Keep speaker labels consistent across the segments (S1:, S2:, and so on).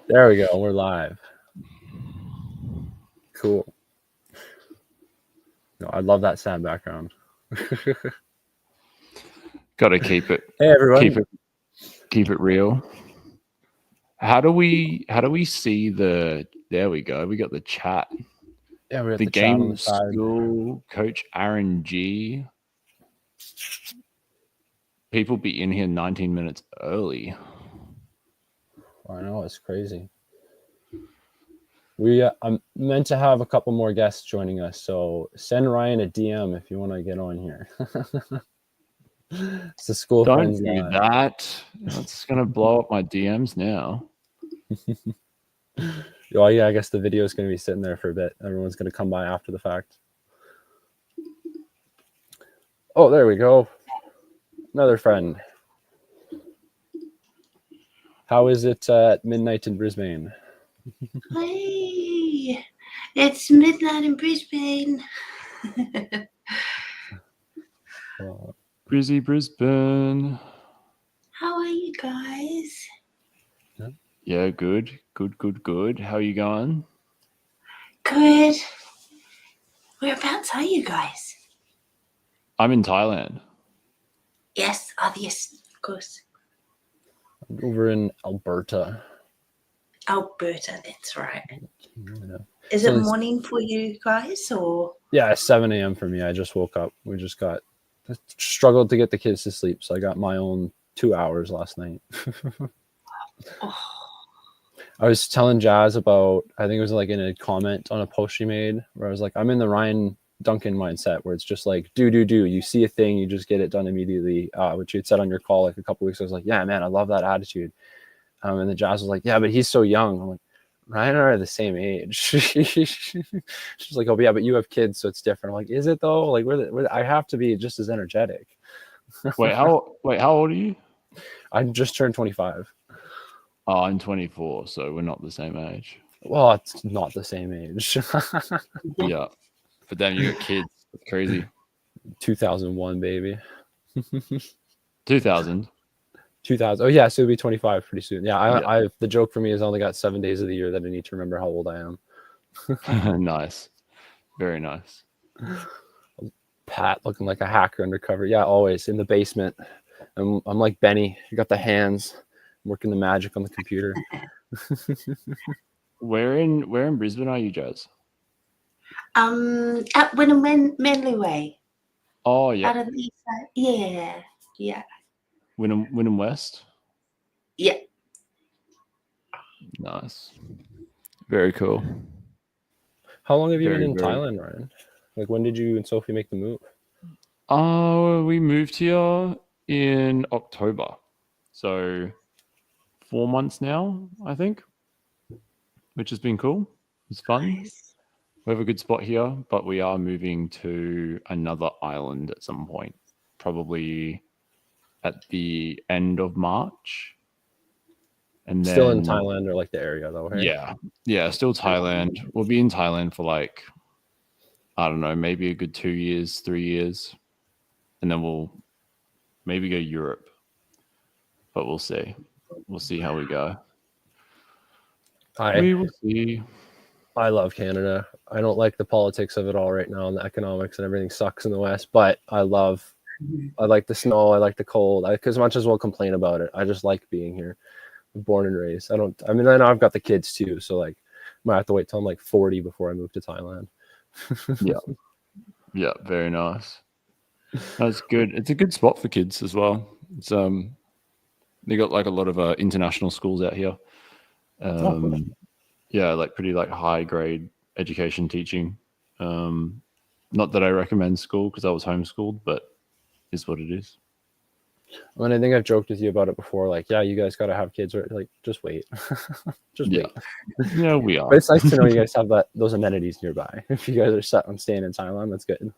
S1: There we go. We're live. Cool. No, I love that sad background.
S2: Got to keep it.
S1: Hey everyone.
S2: Keep it real. How do we see the? There we go. We got the chat.
S1: Yeah, we're at
S2: the
S1: the
S2: game
S1: chat on the side.
S2: School coach Aaron G. People be in here 19 minutes early.
S1: I know, it's crazy. I'm meant to have a couple more guests joining us, so send Ryan a DM if you want to get on here. It's the Skool
S2: Don't
S1: friends.
S2: do that. That's gonna blow up my DMs now.
S1: Oh yeah, I guess the video is going to be sitting there for a bit. Everyone's going to come by after the fact. Oh, there we go. Another friend. How is it at midnight in Brisbane?
S3: Hey, it's midnight in Brisbane.
S2: Brisbane.
S3: How are you guys?
S2: Yeah, good. How are you going?
S3: Good. Whereabouts are you guys?
S2: I'm in Thailand.
S3: Yes, yes, of course.
S1: I'm over in Alberta.
S3: Alberta, that's right.
S1: Yeah.
S3: Is it morning for you guys, or?
S1: Yeah, it's 7 a.m. for me. I just woke up. We just struggled to get the kids to sleep, so I got my own 2 hours last night. I was telling Jazz about, I think it was like in a comment on a post she made, where I was like, I'm in the Ryan Duncan mindset, where it's just like, do. You see a thing, you just get it done immediately, which you had said on your call like a couple weeks ago. I was like, yeah, man, I love that attitude. And then Jazz was like, yeah, but he's so young. I'm like, Ryan and I are the same age. She's like, oh, yeah, but you have kids, so it's different. I'm like, is it though? Like, I have to be just as energetic.
S2: Wait, how old are you?
S1: I just turned 25.
S2: Oh, I'm 24, so we're not the same age.
S1: Well, it's not the same age.
S2: Yeah. But then you got kids. It's crazy.
S1: 2001, baby.
S2: 2000.
S1: 2000. Oh, yeah, so it'll be 25 pretty soon. Yeah,
S2: Yeah.
S1: the joke for me is I only got 7 days of the year that I need to remember how old I am.
S2: Nice. Very nice.
S1: Pat looking like a hacker undercover. Yeah, always in the basement. I'm like Benny. You got the hands. I'm working the magic on the computer.
S2: Where in Brisbane are you, Jazz?
S3: At Wynnum Manly Way.
S2: Oh, yeah.
S3: Out of the east side. Yeah.
S2: Wynnum West?
S3: Yeah.
S2: Nice. Very cool.
S1: How long have you been in Thailand, Ryan? Like, when did you and Sophie make the move?
S2: We moved here in October. So 4 months now, I think, which has been cool. It's fun.
S3: Nice.
S2: We have a good spot here, but we are moving to another island at some point, probably at the end of March. And then,
S1: still in Thailand or like the area though, right?
S2: Yeah, still Thailand. We'll be in Thailand for like, I don't know, maybe a good 2 years, 3 years. And then we'll maybe go Europe. But we'll see. We'll see how we go. We will see.
S1: I love Canada. I don't like the politics of it all right now, and the economics and everything sucks in the West, but I like the snow. I like the cold. As much as we'll complain about it, I just like being here. I'm born and raised. I know I've got the kids too, so like I might have to wait till I'm like 40 before I move to Thailand.
S2: Yeah, very nice. That's good. It's a good spot for kids as well. It's they got like a lot of international schools out here. Yeah, like pretty like high grade education teaching. Not that I recommend school because I was homeschooled, but is what it is.
S1: And I think I've joked with you about it before. Like, yeah, you guys got to have kids, or like, just wait, wait.
S2: Yeah, we are.
S1: But it's nice to know you guys have those amenities nearby. If you guys are set on staying in Thailand, that's good.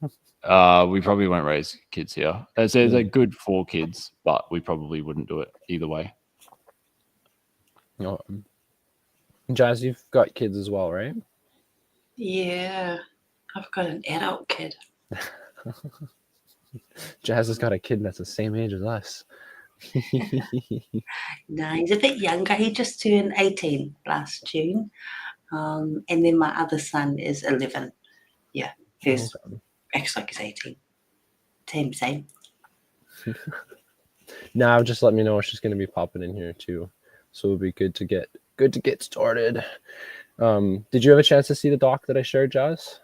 S2: We probably won't raise kids here. They're good for kids, but we probably wouldn't do it either way.
S1: Jazz, you've got kids as well, right?
S3: Yeah, I've got an adult kid.
S1: Jazz has got a kid that's the same age as us.
S3: No, he's a bit younger. He just turned 18 last June. And then my other son is 11. Yeah, he's acts like he's 18. Same.
S1: Now, just let me know if she's going to be popping in here too. So it'll be good to get started. Did you have a chance to see the doc that I shared, Jazz?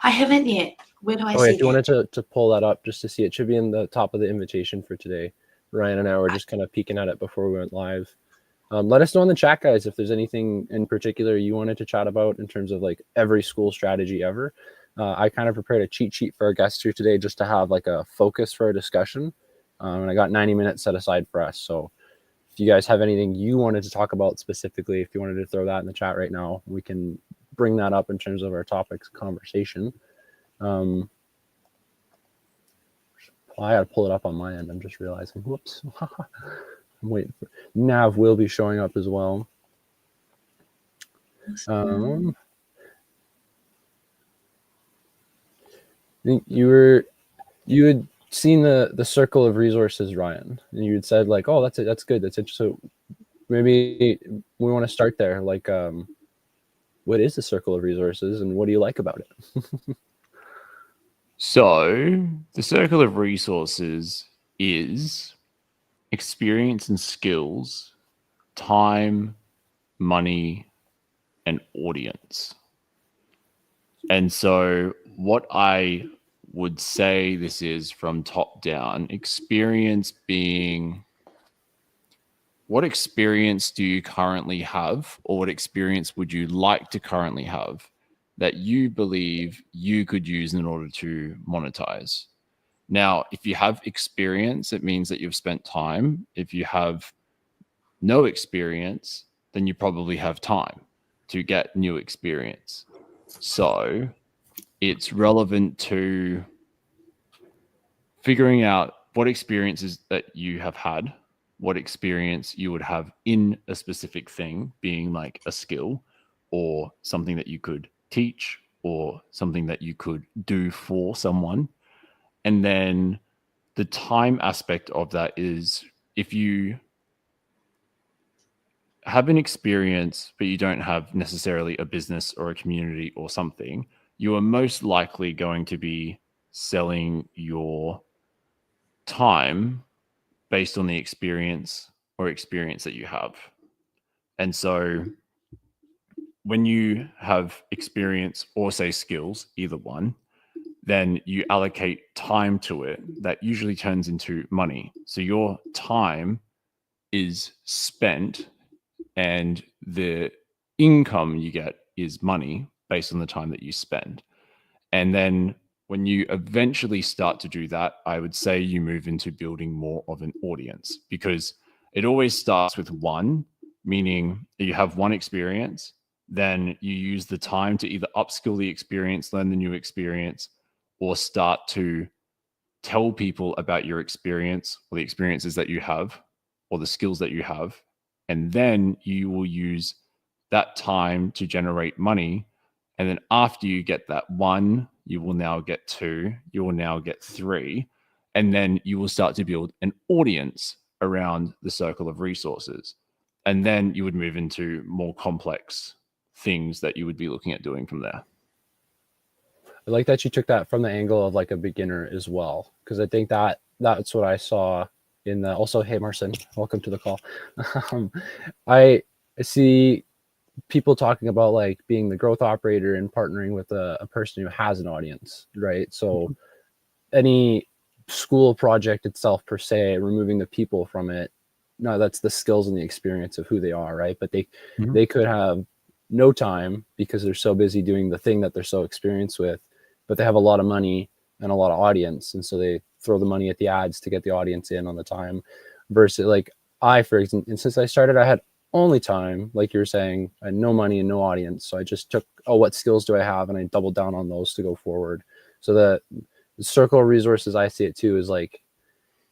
S3: I haven't yet. Where do I
S1: Oh,
S3: see
S1: if you
S3: that?
S1: wanted to pull that up just to see, it should be in the top of the invitation for today. Ryan and I were just kind of peeking at it before we went live. Let us know in the chat, guys, if there's anything in particular you wanted to chat about in terms of like every school strategy ever. I kind of prepared a cheat sheet for our guests here today just to have like a focus for our discussion. And I got 90 minutes set aside for us. So if you guys have anything you wanted to talk about specifically, if you wanted to throw that in the chat right now, we can bring that up in terms of our topics conversation. I got to pull it up on my end. I'm just realizing. Whoops. I'm waiting for Nav will be showing up as well. I think you had seen the circle of resources, Ryan, and you had said like, oh, that's it, that's good, that's interesting. So maybe we want to start there. Like, what is the circle of resources, and what do you like about it?
S2: So the circle of resources is experience and skills, time, money, and audience. And so what I would say this is from top down, experience being, what experience do you currently have, or what experience would you like to currently have that you believe you could use in order to monetize? Now, if you have experience, it means that you've spent time. If you have no experience, then you probably have time to get new experience. So it's relevant to figuring out what experiences that you have had, what experience you would have in a specific thing, being like a skill or something that you could teach or something that you could do for someone. And then the time aspect of that is, if you have an experience, but you don't have necessarily a business or a community or something, you are most likely going to be selling your time based on the experience or experience that you have. And so when you have experience or say skills, either one, then you allocate time to it. That usually turns into money. So your time is spent and the income you get is money based on the time that you spend. And then when you eventually start to do that, I would say you move into building more of an audience, because it always starts with one, meaning you have one experience, then you use the time to either upskill the experience, learn the new experience, or start to tell people about your experience or the experiences that you have or the skills that you have. And then you will use that time to generate money. And then after you get that one, you will now get two, you will now get three. And then you will start to build an audience around the circle of resources. And then you would move into more complex things that you would be looking at doing from there.
S1: I like that you took that from the angle of like a beginner as well, because I think that's what I saw in the. Also, hey Marcin, welcome to the call. I see people talking about like being the growth operator and partnering with a person who has an audience, right? So any school project itself per se, removing the people from it, no, that's the skills and the experience of who they are, right? But they could have no time because they're so busy doing the thing that they're so experienced with, but they have a lot of money and a lot of audience, and so they throw the money at the ads to get the audience in on the time. Versus like I, for example, and since I started, I had only time, like you were saying, I had no money and no audience, so I just took, oh, what skills do I have, and I doubled down on those to go forward. So the circle of resources, I see it too, is like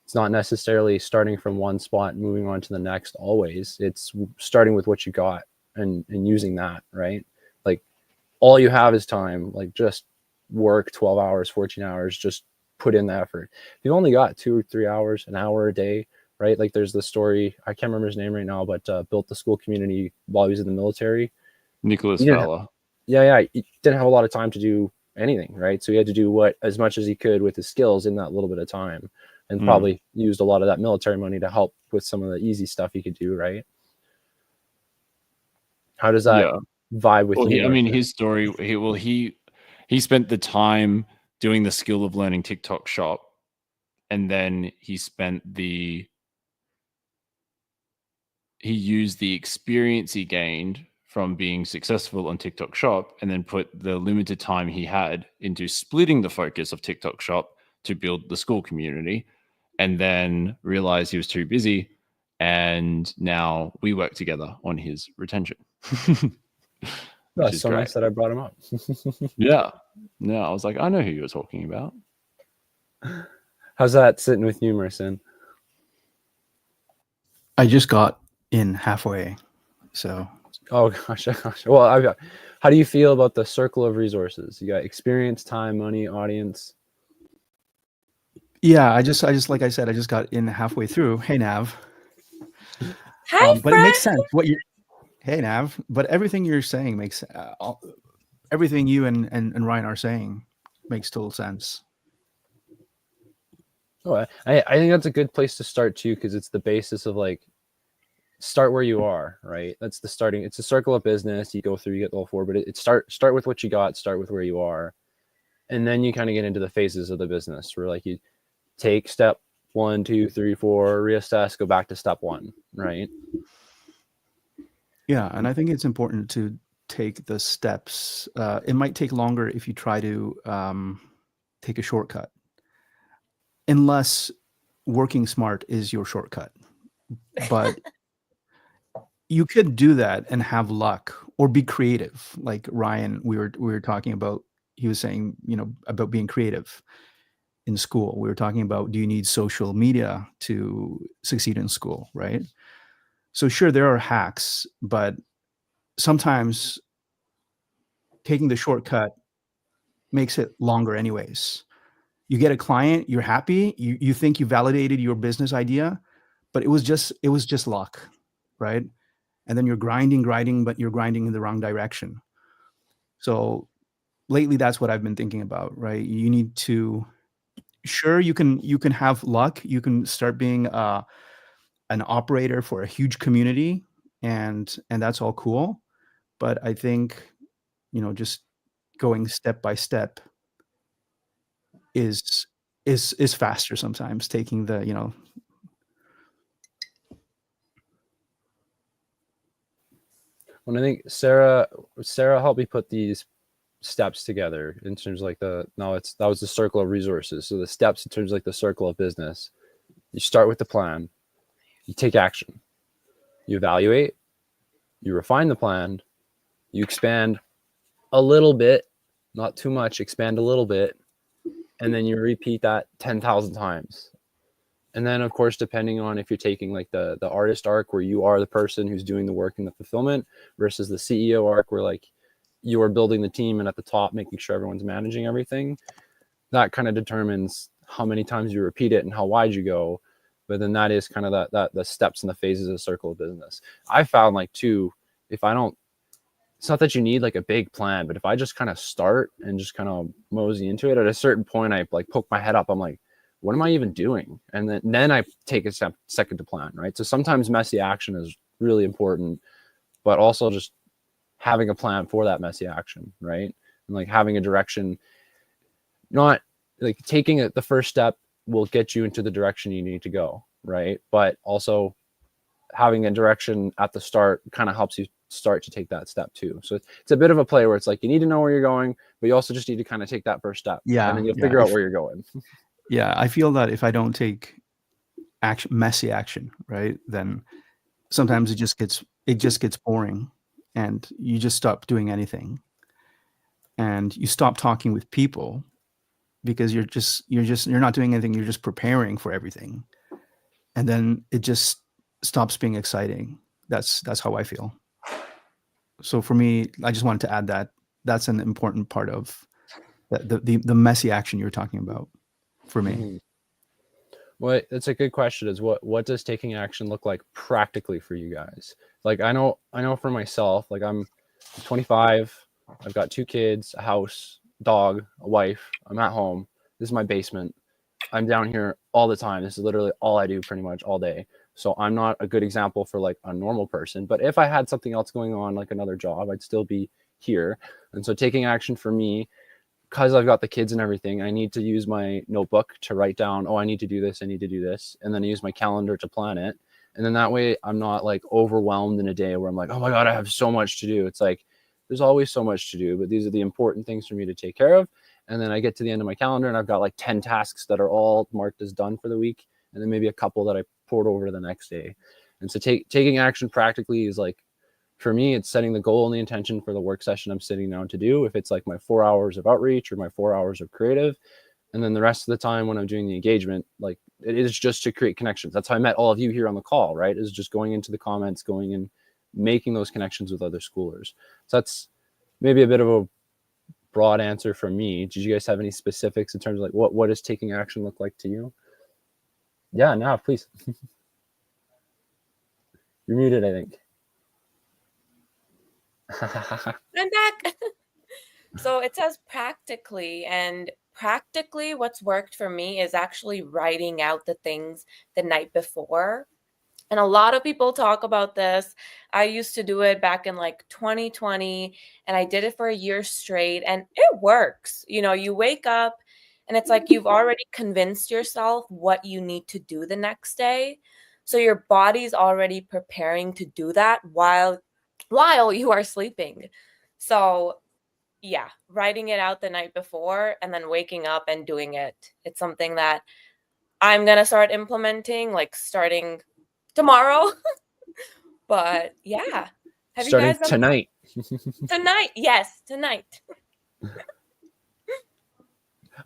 S1: it's not necessarily starting from one spot and moving on to the next always. It's starting with what you got and using that, right? Like all you have is time. Like just work 12 hours, 14 hours, just put in the effort. If you've only got 2 or 3 hours, an hour a day, right? Like there's the story, I can't remember his name right now, but built the Skool community while he was in the military.
S2: Nicholas
S1: He didn't
S2: Fowler.
S1: Yeah, he didn't have a lot of time to do anything, right? So he had to do as much as he could with his skills in that little bit of time, and probably used a lot of that military money to help with some of the easy stuff he could do, right? How does that vibe with you?
S2: I mean, his story, he spent the time doing the skill of learning TikTok Shop, and then he used the experience he gained from being successful on TikTok Shop, and then put the limited time he had into splitting the focus of TikTok Shop to build the Skool community, and then realized he was too busy, and now we work together on his retention.
S1: That's so nice that I brought him up.
S2: Yeah, I was like, I know who you were talking about.
S1: How's that sitting with you, Marcin?
S4: I just got in halfway, so.
S1: Oh gosh. Well, how do you feel about the circle of resources? You got experience, time, money, audience.
S4: Yeah, I just like I said, I just got in halfway through. Hey, Nav.
S5: Hi,
S4: but it makes sense. Hey, Nav. But everything you're saying makes everything you and Ryan are saying makes total sense.
S1: Oh, I think that's a good place to start too, because it's the basis of like, start where you are, right? That's the starting. It's a circle of business. You go through, you get the whole four, but it start with what you got, start with where you are. And then you kind of get into the phases of the business where like you take step 1, 2, 3, 4, reassess, go back to step 1, right?
S4: Yeah. And I think it's important to take the steps. It might take longer if you try to take a shortcut, unless working smart is your shortcut. But you could do that and have luck, or be creative. Like Ryan, we were talking about, he was saying, about being creative in Skool. We were talking about, do you need social media to succeed in Skool, right? So sure, there are hacks, but sometimes taking the shortcut makes it longer anyways. You get a client, you're happy, you think you validated your business idea, but it was just luck, right? And then you're grinding, but you're grinding in the wrong direction. So lately, that's what I've been thinking about, right? You need to, sure, you can have luck. You can start being an operator for a huge community, and that's all cool. But I think, just going step by step is faster sometimes. Taking the,
S1: When I think Sarah helped me put these steps together in terms of like that was the circle of resources. So the steps in terms of like the circle of business, you start with the plan, you take action, you evaluate, you refine the plan, you expand a little bit, not too much, expand a little bit, and then you repeat that 10,000 times. And then, of course, depending on if you're taking like the artist arc where you are the person who's doing the work and the fulfillment, versus the CEO arc where like you are building the team and at the top making sure everyone's managing everything, that kind of determines how many times you repeat it and how wide you go. But then that is kind of that the steps and the phases of circle of business. I found like too, it's not that you need like a big plan, but if I just kind of start and just kind of mosey into it, at a certain point, I like poke my head up. I'm like, what am I even doing? And then I take a second to plan, right? So sometimes messy action is really important, but also just having a plan for that messy action, right? And like having a direction, not like taking the first step will get you into the direction you need to go, right? But also having a direction at the start kind of helps you start to take that step too. So it's a bit of a play where it's like you need to know where you're going, but you also just need to kind of take that first step.
S4: Yeah,
S1: and then you'll figure out where you're going.
S4: Yeah, I feel that if I don't take messy action, right, then sometimes it just gets boring, and you just stop doing anything, and you stop talking with people because you're not doing anything. You're just preparing for everything, and then it just stops being exciting. That's how I feel. So for me, I just wanted to add that that's an important part of the messy action you're talking about for me.
S1: Well, that's a good question. Is what does taking action look like practically for you guys? Like I know for myself, like I'm 25, I've got 2 kids, a house, dog, a wife. I'm at home. This is my basement. I'm down here all the time. This is literally all I do pretty much all day. So I'm not a good example for like a normal person, but if I had something else going on, like another job, I'd still be here. And so taking action for me, because I've got the kids and everything, I need to use my notebook to write down, oh, I need to do this, I need to do this, and then I use my calendar to plan it. And then that way I'm not like overwhelmed in a day where I'm like, oh my God, I have so much to do. It's like, there's always so much to do, but these are the important things for me to take care of. And then I get to the end of my calendar and I've got like 10 tasks that are all marked as done for the week. And then maybe a couple that I poured over to the next day. And so taking action practically is like, for me, it's setting the goal and the intention for the work session I'm sitting down to do. If it's like my 4 hours of outreach or my 4 hours of creative, and then the rest of the time when I'm doing the engagement, like it is just to create connections. That's how I met all of you here on the call, right? Is just going into the comments, going and making those connections with other schoolers. So that's maybe a bit of a broad answer from me. Did you guys have any specifics in terms of like what does taking action look like to you? Yeah, Nav, please. You're muted, I think.
S5: I'm back. So it says practically, and practically what's worked for me is actually writing out the things the night before. And a lot of people talk about this. I used to do it back in like 2020, and I did it for a year straight, and it works. You know, you wake up and it's like you've already convinced yourself what you need to do the next day. So your body's already preparing to do that while you are sleeping. So yeah, writing it out the night before and then waking up and doing it. It's something that I'm going to start implementing, like starting tomorrow. But yeah. Have
S1: Starting
S5: you guys
S1: tonight.
S5: Tonight? Yes, tonight.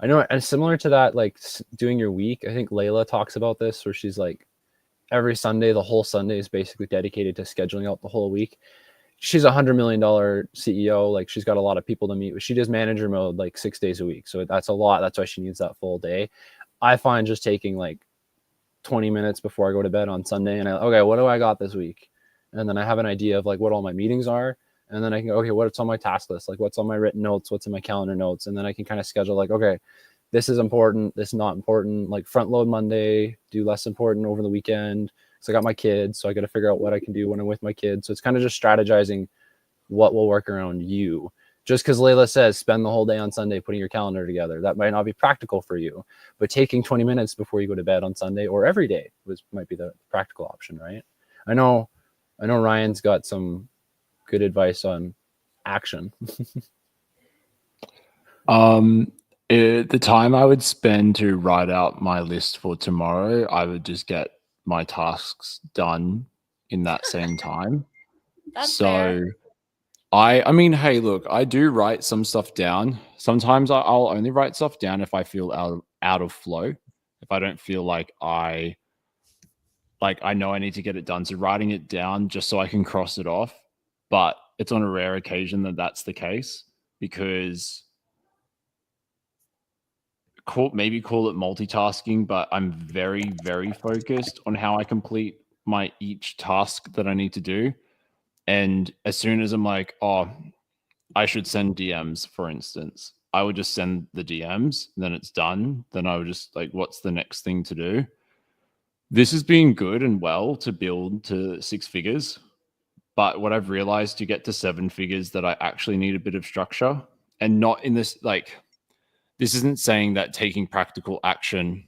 S1: I know, and similar to that, like doing your week, I think Layla talks about this where she's like, every Sunday, the whole Sunday is basically dedicated to scheduling out the whole week. She's $100 million CEO. Like she's got a lot of people to meet with. She does manager mode like 6 days a week. So that's a lot. That's why she needs that full day. I find just taking like 20 minutes before I go to bed on Sunday and okay, what do I got this week? And then I have an idea of like what all my meetings are. And then I can go, okay, what's on my task list? Like what's on my written notes? What's in my calendar notes? And then I can kind of schedule like, okay, this is important. This is not important. Like front load Monday, do less important over the weekend. So I got my kids. So I got to figure out what I can do when I'm with my kids. So it's kind of just strategizing what will work around you. Just because Layla says spend the whole day on Sunday putting your calendar together, that might not be practical for you. But taking 20 minutes before you go to bed on Sunday or every day might be the practical option, right? I know Ryan's got some good advice on action.
S2: The time I would spend to write out my list for tomorrow, I would just get my tasks done in that same time.
S5: That's fair.
S2: I mean, hey, look, I do write some stuff down. Sometimes I'll only write stuff down if I feel out of flow. If I don't feel like I know I need to get it done. So writing it down just so I can cross it off. But it's on a rare occasion that that's the case because maybe call it multitasking, but I'm very, very focused on how I complete each task that I need to do. And as soon as I'm like, oh, I should send DMs, for instance, I would just send the DMs, then it's done. Then I would just like, what's the next thing to do? This has been good and well to build to 6 figures. But what I've realized to get to 7 figures that I actually need a bit of structure and not in this, like, this isn't saying that taking practical action,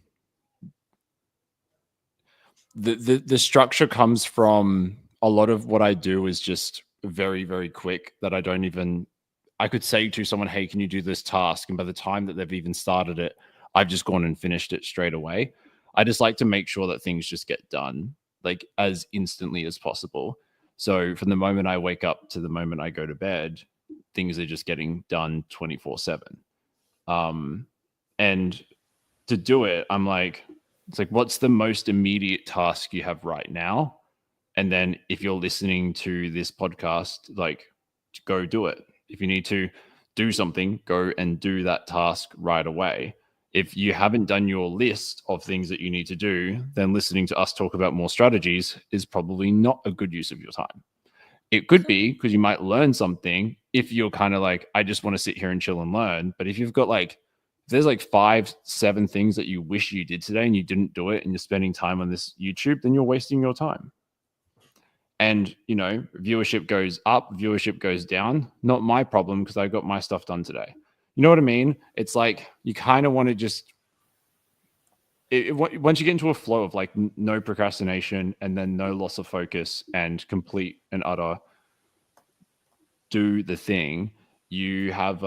S2: the structure comes from a lot of what I do is just very, very quick that I could say to someone, hey, can you do this task? And by the time that they've even started it, I've just gone and finished it straight away. I just like to make sure that things just get done like as instantly as possible. So from the moment I wake up to the moment I go to bed, things are just getting done 24/7. And to do it, I'm like, it's like, what's the most immediate task you have right now? And then if you're listening to this podcast, like, go do it. If you need to do something, go and do that task right away. if you haven't done your list of things that you need to do, then listening to us talk about more strategies is probably not a good use of your time. It could be because you might learn something if you're kind of like, I just want to sit here and chill and learn. But if you've got like, if there's like 5-7 things that you wish you did today and you didn't do it and you're spending time on this YouTube, then you're wasting your time. And, you know, viewership goes up, viewership goes down. Not my problem because I got my stuff done today. You know what I mean? It's like you kind of want to just, once you get into a flow of like no procrastination and then no loss of focus and complete and utter do the thing, you have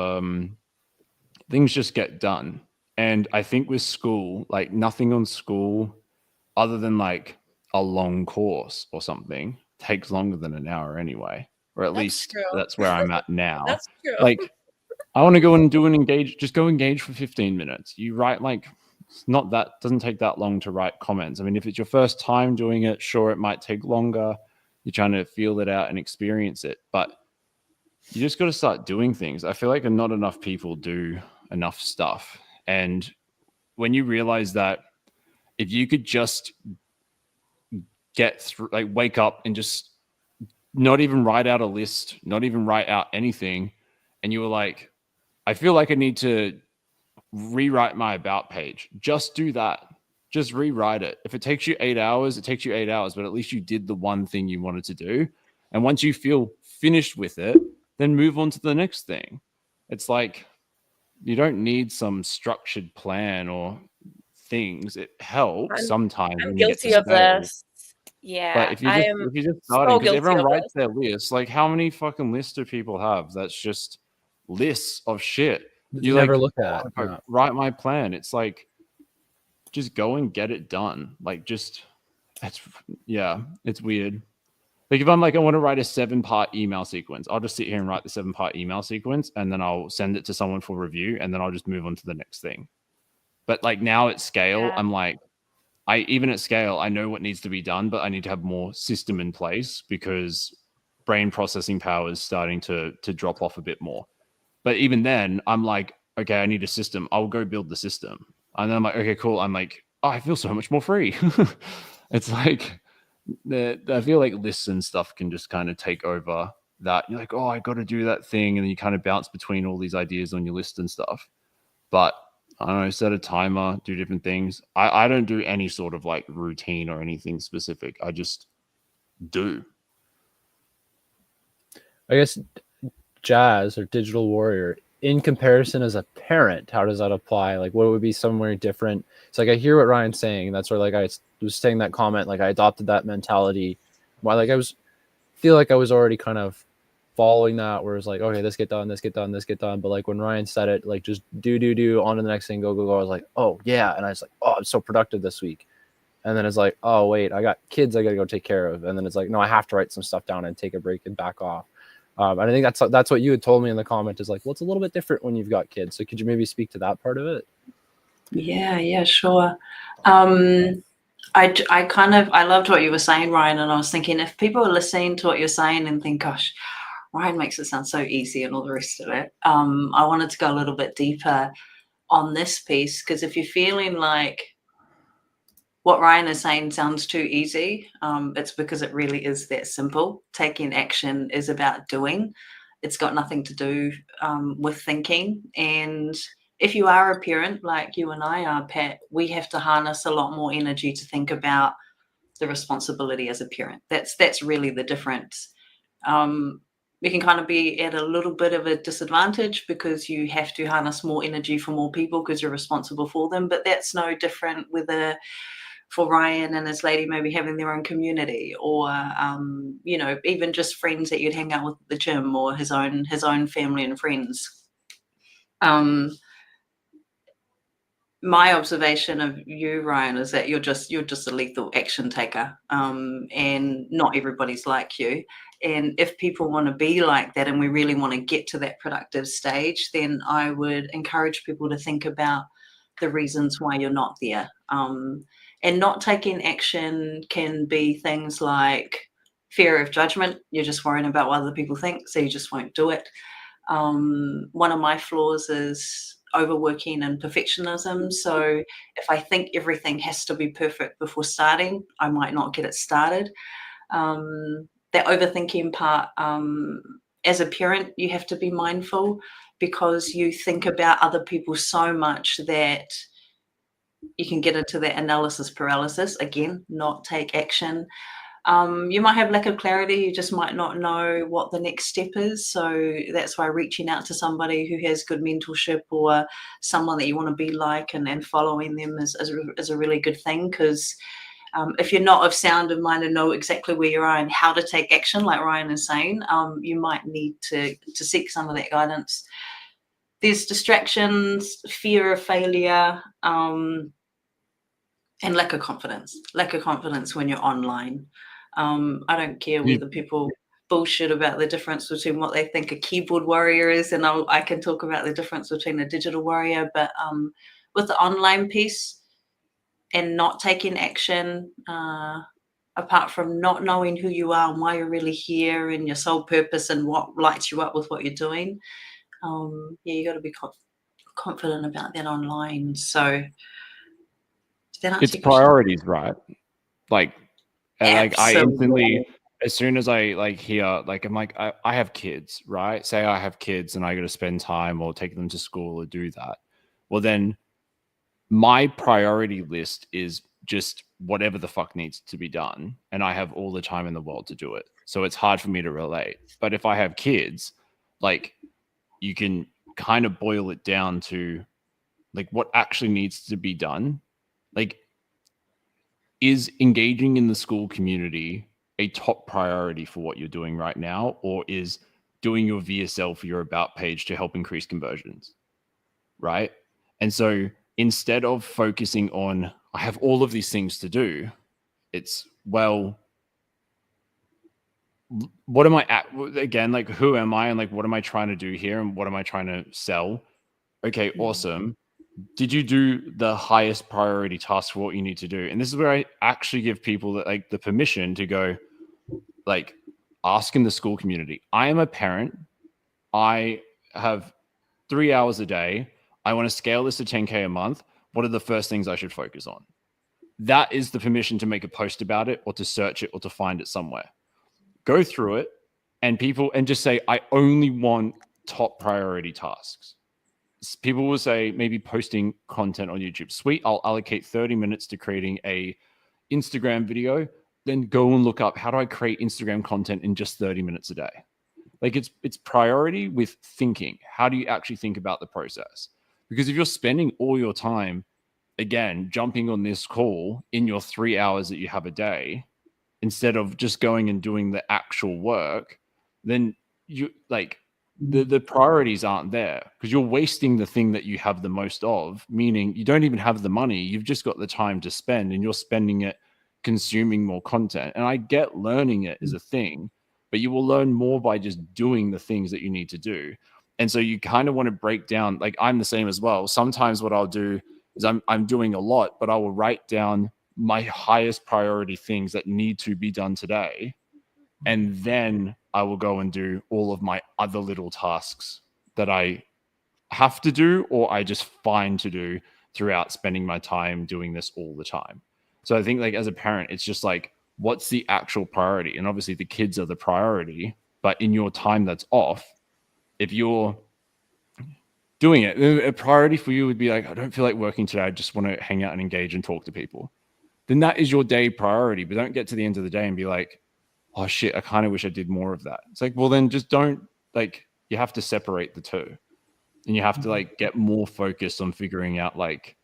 S2: things just get done. And I think with Skool, like nothing on Skool other than like a long course or something takes longer than an hour anyway, or at least that's where I'm at now.
S5: That's true.
S2: Like I want to go and do an engage, just go engage for 15 minutes. You write like, it's not that, doesn't take that long to write comments. I mean, if it's your first time doing it, sure, it might take longer. You're trying to feel it out and experience it, but you just got to start doing things. I feel like not enough people do enough stuff. And when you realize that if you could just get through, like wake up and just not even write out a list, not even write out anything, and you were like, I feel like I need to rewrite my about page. Just do that. Just rewrite it. If it takes you 8 hours, it takes you 8 hours, but at least you did the one thing you wanted to do. And once you feel finished with it, then move on to the next thing. It's like you don't need some structured plan or things. It helps sometimes.
S5: I'm
S2: when you get
S5: guilty
S2: to
S5: of
S2: scale.
S5: this. Yeah,
S2: But if you're just starting, because everyone writes their lists, like how many fucking lists do people have? That's just lists of shit.
S1: You never look at.
S2: Write my plan. It's like just go and get it done. Like just it's weird. Like if I'm like, I want to write a 7-part email sequence, I'll just sit here and write the 7-part email sequence and then I'll send it to someone for review and then I'll just move on to the next thing. But like now at scale, I'm like, even at scale, I know what needs to be done, but I need to have more system in place because brain processing power is starting to drop off a bit more. But even then, I'm like, okay, I need a system. I'll go build the system. And then I'm like, okay, cool. I'm like, oh, I feel so much more free. It's like, I feel like lists and stuff can just kind of take over that. You're like, oh, I got to do that thing. And then you kind of bounce between all these ideas on your list and stuff. But I don't know, set a timer, do different things. I don't do any sort of like routine or anything specific. I just do.
S1: I guess Jazz or Digital Warrior, in comparison as a parent, how does that apply? Like what would be somewhere different? It's like I hear what Ryan's saying. And that's where like I was saying that comment, like I adopted that mentality. Why like I feel like I was already kind of following that where it's like, okay, this get done. But like when Ryan said it, like just do on to the next thing, go. I was like, oh yeah. And I was like, oh, I'm so productive this week. And then it's like, oh wait, I got kids I gotta go take care of. And then it's like, no, I have to write some stuff down and take a break and back off. And I think that's what you had told me in the comment is like, well, it's a little bit different when you've got kids. So could you maybe speak to that part of it?
S3: Yeah, sure. I loved what you were saying, Ryan, and I was thinking if people are listening to what you're saying and think, gosh, Ryan makes it sound so easy and all the rest of it. I wanted to go a little bit deeper on this piece because if you're feeling like what Ryan is saying sounds too easy, it's because it really is that simple. Taking action is about doing. It's got nothing to do with thinking. And if you are a parent like you and I are, Pat, we have to harness a lot more energy to think about the responsibility as a parent. That's really the difference. We can kind of be at a little bit of a disadvantage because you have to harness more energy for more people because you're responsible for them. But that's no different whether for Ryan and his lady maybe having their own community or, even just friends that you'd hang out with at the gym or his own family and friends. My observation of you, Ryan, is that you're just a lethal action taker, and not everybody's like you. And if people want to be like that and we really want to get to that productive stage, then I would encourage people to think about the reasons why you're not there. And not taking action can be things like fear of judgment. You're just worrying about what other people think, so you just won't do it. One of my flaws is overworking and perfectionism. So if I think everything has to be perfect before starting, I might not get it started. That overthinking part, as a parent, you have to be mindful because you think about other people so much that you can get into that analysis paralysis. Again, not take action. You might have lack of clarity. You just might not know what the next step is. So that's why reaching out to somebody who has good mentorship or someone that you want to be like and following them is a really good thing. Because if you're not of sound of mind and know exactly where you are and how to take action, like Ryan is saying, you might need to seek some of that guidance. There's distractions, fear of failure, and lack of confidence. Lack of confidence when you're online. I don't care whether people bullshit about the difference between what they think a keyboard warrior is, and I can talk about the difference between a digital warrior. But with the online piece and not taking action, apart from not knowing who you are and why you're really here and your sole purpose and what lights you up with what you're doing, you got to be confident about that online. So
S2: It's priorities, right? Like I instantly, as soon as I hear, I'm like, I have kids, right? Say I have kids and I got to spend time or take them to school or do that. Well, then my priority list is just whatever the fuck needs to be done. And I have all the time in the world to do it. So it's hard for me to relate. But if I have kids, like, you can kind of boil it down to like what actually needs to be done. Like, is engaging in the school community a top priority for what you're doing right now, or is doing your VSL for your about page to help increase conversions, right? And so instead of focusing on, I have all of these things to do, it's, well, what am I at? Again, like, who am I? And like, what am I trying to do here? And what am I trying to sell? Okay, awesome. Did you do the highest priority task for what you need to do? And this is where I actually give people like the permission to go, like, ask in the school community. I am a parent. I have 3 hours a day. I want to scale this to 10K a month. What are the first things I should focus on? That is the permission to make a post about it or to search it or to find it somewhere. Go through it and just say, I only want top priority tasks. People will say maybe posting content on YouTube. Sweet, I'll allocate 30 minutes to creating a Instagram video. Then go and look up, how do I create Instagram content in just 30 minutes a day? Like, it's priority with thinking. How do you actually think about the process? Because if you're spending all your time, again, jumping on this call in your 3 hours that you have a day, instead of just going and doing the actual work, then you like, the priorities aren't there because you're wasting the thing that you have the most of, meaning you don't even have the money. You've just got the time to spend and you're spending it consuming more content. And I get learning it is a thing, but you will learn more by just doing the things that you need to do. And so you kind of want to break down, like, I'm the same as well. Sometimes what I'll do is I'm doing a lot, but I will write down my highest priority things that need to be done today. And then I will go and do all of my other little tasks that I have to do or I just find to do throughout spending my time doing this all the time. So I think, like, as a parent, it's just like, what's the actual priority? And obviously the kids are the priority, but in your time that's off, if you're doing it, a priority for you would be like, I don't feel like working today. I just want to hang out and engage and talk to people. Then that is your day priority, but don't get to the end of the day and be like, oh shit, I kind of wish I did more of that. It's like, well, then just don't, like, you have to separate the two and you have to like get more focused on figuring out like,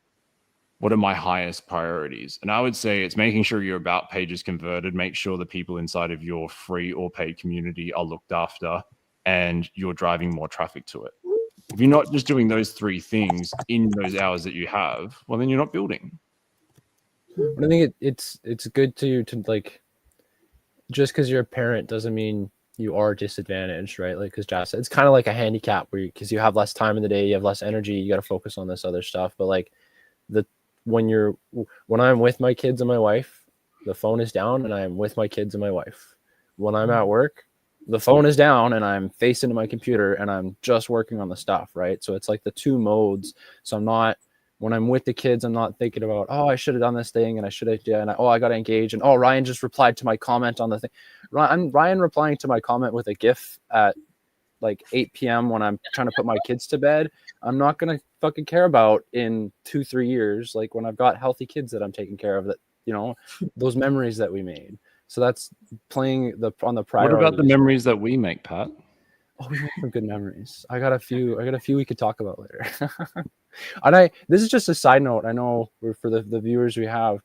S2: what are my highest priorities? And I would say it's making sure your about page is converted, make sure the people inside of your free or paid community are looked after and you're driving more traffic to it. If you're not just doing those three things in those hours that you have, well, then you're not building.
S1: But I think it's good to like, just because you're a parent doesn't mean you are disadvantaged, right? Like, because Josh said, it's kind of like a handicap where because you have less time in the day, you have less energy, you got to focus on this other stuff. But like when I'm with my kids and my wife, the phone is down and I'm with my kids and my wife. When I'm at work, the phone is down and I'm facing to my computer and I'm just working on the stuff, right? So it's like the two modes. So I'm not, when I'm with the kids, I'm not thinking about, oh, I should have done this thing and I should have done, oh, I got to engage. And oh, Ryan just replied to my comment on the thing. Ryan replying to my comment with a GIF at like 8 p.m. when I'm trying to put my kids to bed. I'm not going to fucking care about in 2-3 years, like when I've got healthy kids that I'm taking care of, that, you know, those memories that we made. So that's playing on the priorities.
S2: What about the memories that we make, Pat?
S1: Oh, we have some good memories. I got a few we could talk about later. And this is just a side note. I know for the viewers we have,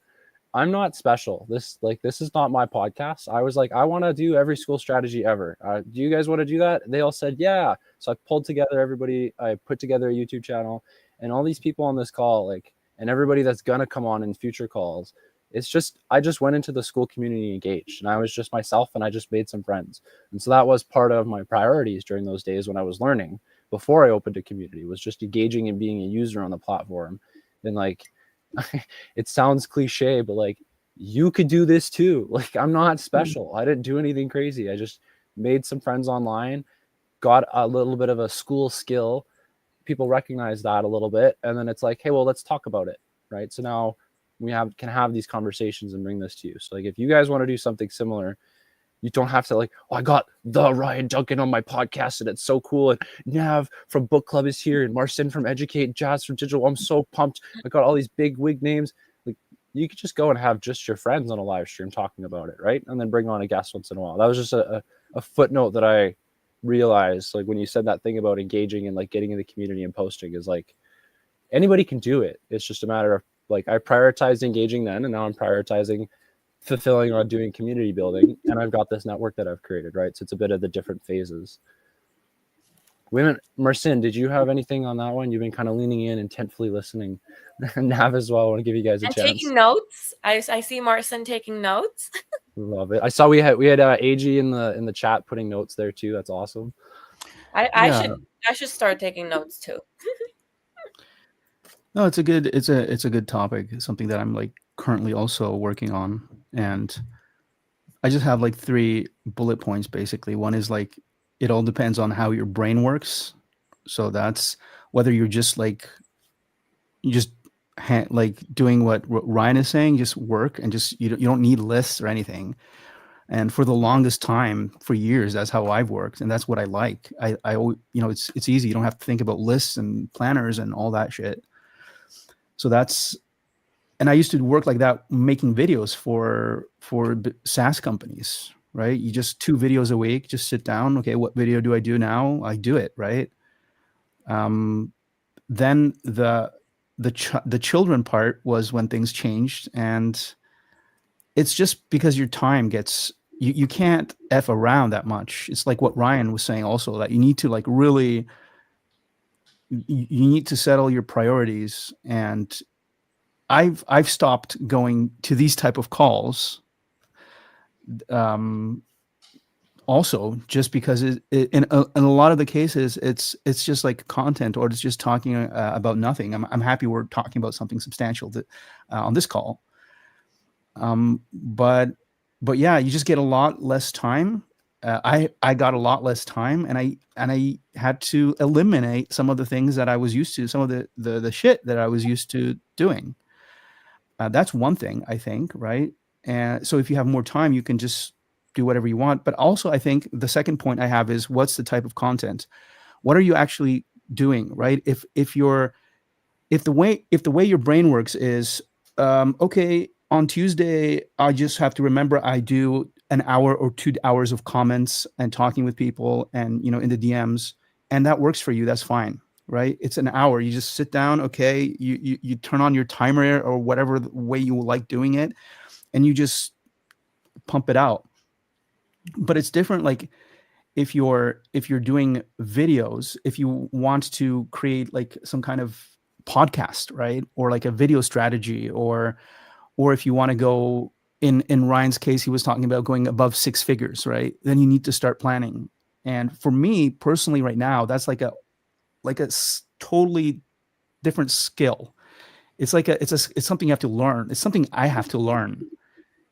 S1: I'm not special. This is not my podcast. I was like, I want to do every school strategy ever. Do you guys want to do that? They all said, yeah. So I pulled together everybody. I put together a YouTube channel, and all these people on this call, like, and everybody that's going to come on in future calls. It's just, I just went into the Skool community engaged, and I was just myself, and I just made some friends. And so that was part of my priorities during those days when I was learning before I opened a community, was just engaging and being a user on the platform. And like, it sounds cliche, but like, you could do this too. Like, I'm not special. I didn't do anything crazy. I just made some friends online, got a little bit of a school skill. People recognize that a little bit. And then it's like, hey, well, let's talk about it. Right. So now we can have these conversations and bring this to you. So like, if you guys want to do something similar, you don't have to like, oh, I got the Ryan Duncan on my podcast and it's so cool. And Nav from Book Club is here, and Marcin from Educate, Jazz from Digital. I'm so pumped. I got all these big wig names. Like, you could just go and have just your friends on a live stream talking about it, right? And then bring on a guest once in a while. That was just a footnote that I realized, like, when you said that thing about engaging and like getting in the community and posting, is like, anybody can do it. It's just a matter of, like, I prioritized engaging then, and now I'm prioritizing fulfilling on doing community building, and I've got this network that I've created, right? So it's a bit of the different phases. Marcin, did you have anything on that one? You've been kind of leaning in, intentfully listening. Nav as well. I want to give you guys a chance.
S5: Taking notes. I see Marcin taking notes.
S1: Love it. I saw we had AG in the chat putting notes there too. That's awesome.
S5: I should start taking notes too.
S4: No, it's a good topic. It's something that I'm like currently also working on, and I just have like 3 bullet points basically. One is like, it all depends on how your brain works. So that's whether you're just like doing what Ryan is saying, just work, and just you don't need lists or anything. And for the longest time, for years, that's how I've worked, and that's what I like. I it's easy. You don't have to think about lists and planners and all that shit. So and I used to work like that, making videos for SaaS companies, right? You just 2 videos a week, just sit down. Okay, what video do I do now? I do it, right? Then the children part was when things changed, and it's just because your time gets, you can't F around that much. It's like what Ryan was saying also, that you need to like really, you need to settle your priorities. And I've stopped going to these type of calls also, just because in a lot of the cases it's just like content, or it's just talking about nothing. I'm happy we're talking about something substantial on this call, but yeah, you just get a lot less time. I got a lot less time, and I had to eliminate some of the things that I was used to, some of the shit that I was used to doing. That's one thing, I think, right? And so if you have more time, you can just do whatever you want. But also, I think the second point I have is, what's the type of content? What are you actually doing, right? If the way your brain works is, okay, on Tuesday, I just have to remember I do an hour or 2 hours of comments and talking with people and, in the DMs, and that works for you, that's fine, right? It's an hour. You just sit down, okay, you turn on your timer or whatever way you like doing it, and you just pump it out. But it's different, like if you're doing videos, if you want to create like some kind of podcast, right? Or like a video strategy, or if you want to go, in Ryan's case, he was talking about going above 6 figures, right? Then you need to start planning. And for me personally right now, that's like a totally different skill. It's something you have to learn. It's something I have to learn.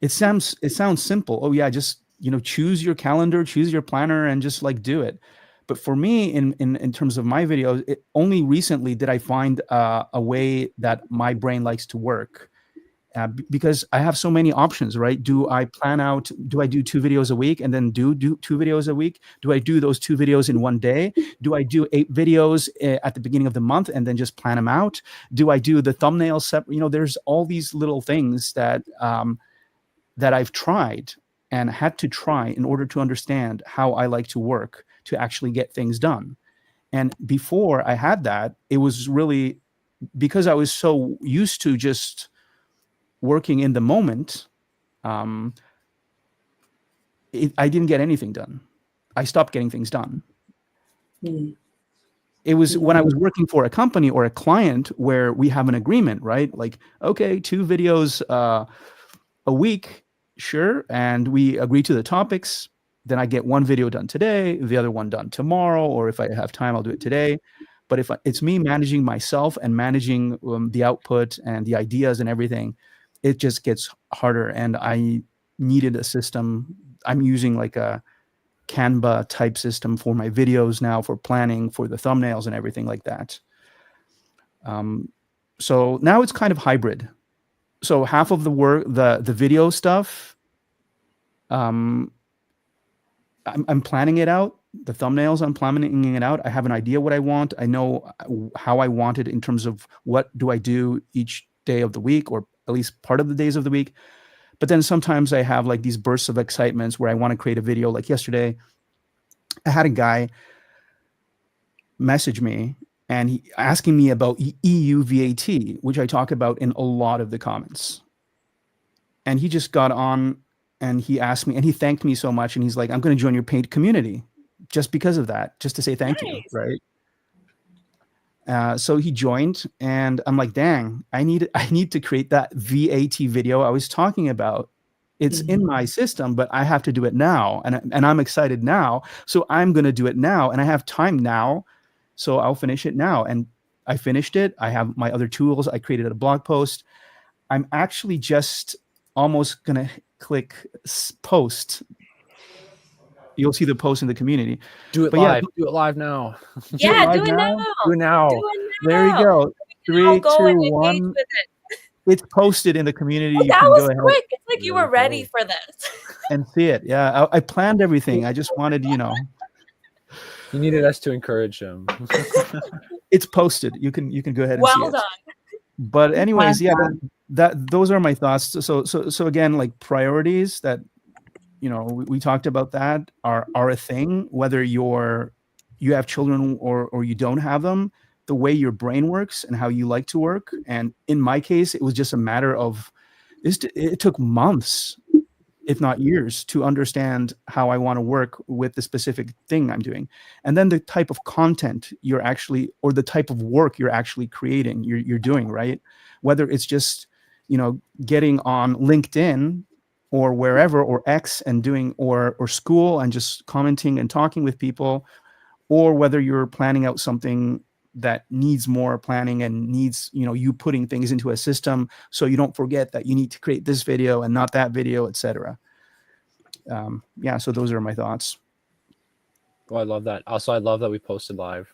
S4: It sounds simple. Oh yeah, just choose your calendar, choose your planner, and just like do it. But for me, in terms of my videos, only recently did I find a way that my brain likes to work. Because I have so many options, right? Do I do 2 videos a week and then do 2 videos a week? Do I do those 2 videos in one day? Do I do 8 videos at the beginning of the month and then just plan them out? Do I do the thumbnails separate? There's all these little things that I've tried and had to try in order to understand how I like to work to actually get things done. And before I had that, it was really because I was so used to just working in the moment, I didn't get anything done. I stopped getting things done.
S3: Mm.
S4: It was when I was working for a company or a client where we have an agreement, right? Like, okay, 2 videos a week, sure. And we agree to the topics. Then I get 1 video done today, the other one done tomorrow, or if I have time, I'll do it today. But if it's me managing myself and managing the output and the ideas and everything, it just gets harder. And I needed a system. I'm using like a Canva type system for my videos now, for planning, for the thumbnails and everything like that. So now it's kind of hybrid. So half of the work, the video stuff, I'm planning it out. The thumbnails, I'm planning it out. I have an idea what I want. I know how I want it in terms of what do I do each day of the week, or at least part of the days of the week. But then sometimes I have like these bursts of excitements where I want to create a video. Like yesterday, I had a guy message me and he asking me about EU VAT, which I talk about in a lot of the comments. And he just got on and he asked me and he thanked me so much. And he's like, I'm going to join your paid community just because of that, just to say thank you. Right. So he joined and I'm like, dang, I need to create that VAT video I was talking about. It's in my system, but I have to do it now. And I'm excited now. So I'm going to do it now. And I have time now. So I'll finish it now. And I finished it. I have my other tools. I created a blog post. I'm actually just almost going to click post. You'll see the post in the community.
S1: Do it live. Do it live now.
S5: Yeah, do it now.
S1: Do it now.
S4: There you go. 3, 2, 1. It's posted in the community.
S5: Oh, that was quick. It's like you were ready for this.
S4: And see it. Yeah, I planned everything. I just wanted,
S1: You needed us to encourage him.
S4: It's posted. You can go ahead and see it.
S5: Well done.
S4: But anyways, yeah, those are my thoughts. So again, like priorities that we talked about that are a thing, whether you have children or you don't have them, the way your brain works and how you like to work. And in my case, it was just a matter of it took months, if not years, to understand how I want to work with the specific thing I'm doing. And then the type of content or the type of work you're actually creating, you're doing, right? Whether it's just, getting on LinkedIn or wherever, or X and doing, or Skool and just commenting and talking with people, or whether you're planning out something that needs more planning and needs, you putting things into a system so you don't forget that you need to create this video and not that video, etc. Yeah, so those are my thoughts.
S1: Oh, I love that. Also, I love that we posted live.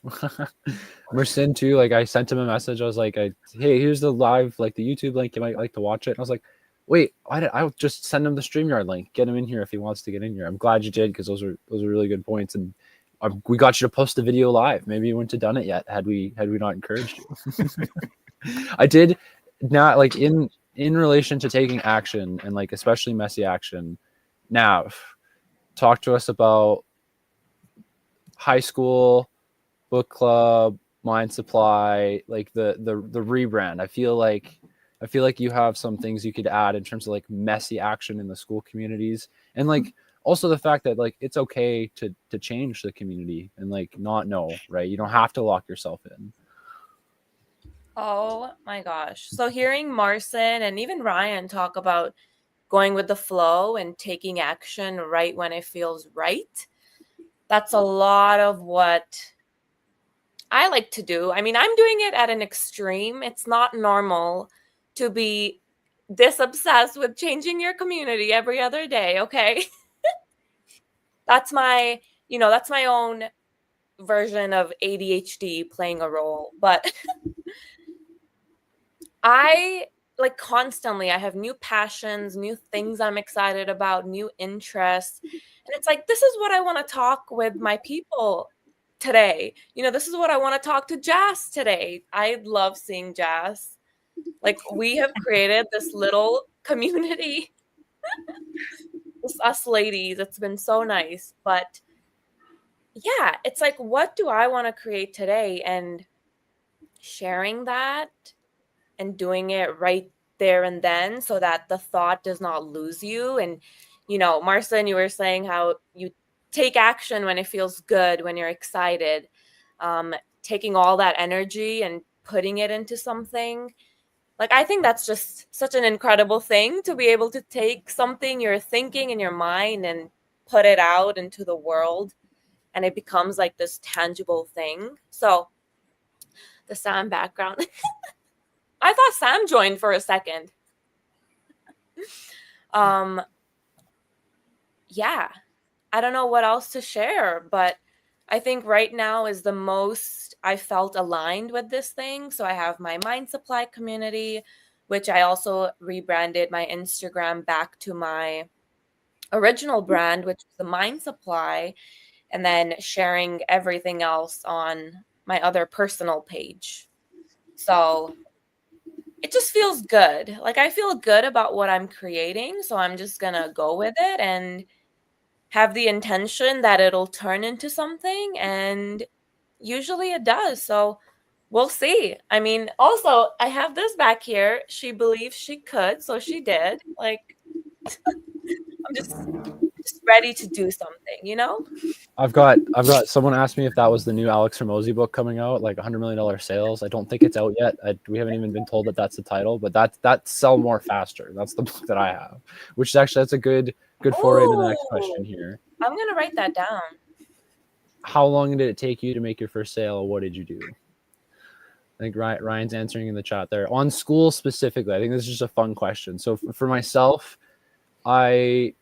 S1: Marcin too. Like I sent him a message. I was like, "Hey, here's the live, like the YouTube link. You might like to watch it." And I was like, "Wait, I'll just send him the StreamYard link. Get him in here if he wants to get in here." I'm glad you did, because those are really good points. And we got you to post the video live. Maybe you wouldn't have done it yet had we not encouraged you. I did not, like, in relation to taking action, and like especially messy action. Nav, talk to us about high school, book club, Mind Supply, like the rebrand. I feel like you have some things you could add in terms of like messy action in the school communities, and like also the fact that like it's okay to change the community and like not know, right? You don't have to lock yourself in.
S5: Oh my gosh. So hearing Marcin and even Ryan talk about going with the flow and taking action right when it feels right, that's a lot of what I like to do. I mean, I'm doing it at an extreme. It's not normal to be this obsessed with changing your community every other day, okay? that's my, that's my own version of ADHD playing a role. But I like constantly, I have new passions, new things I'm excited about, new interests. And it's like, this is what I want to talk with my people today. This is what I want to talk to Jazz today. I love seeing Jazz. Like, we have created this little community, just us ladies. It's been so nice. But yeah, it's like, what do I want to create today? And sharing that and doing it right there and then so that the thought does not lose you. And, Marcin, you were saying how you take action when it feels good, when you're excited, taking all that energy and putting it into something. Like, I think that's just such an incredible thing to be able to take something you're thinking in your mind and put it out into the world, and it becomes like this tangible thing. So the Sam background. I thought Sam joined for a second. Yeah, I don't know what else to share, but I think right now is the most I felt aligned with this thing. So I have my Mind Supply community, which I also rebranded my Instagram back to my original brand, which is the Mind Supply, and then sharing everything else on my other personal page. So it just feels good. Like, I feel good about what I'm creating, so I'm just gonna go with it and have the intention that it'll turn into something, and usually it does. So we'll see. I mean, also, I have this back here. She believes she could, so she did. Like, I'm just ready to do something.
S1: I've got someone asked me if that was the new Alex Hormozy book coming out, like $100 million sales. I don't think it's out yet. We haven't even been told that that's the title, but that's Sell More Faster. That's the book that I have, which is actually, that's a good foray into the next question here.
S5: I'm going to write that down.
S1: How long did it take you to make your first sale? What did you do? I think Ryan's answering in the chat there. On Skool specifically, I think this is just a fun question. So for myself, I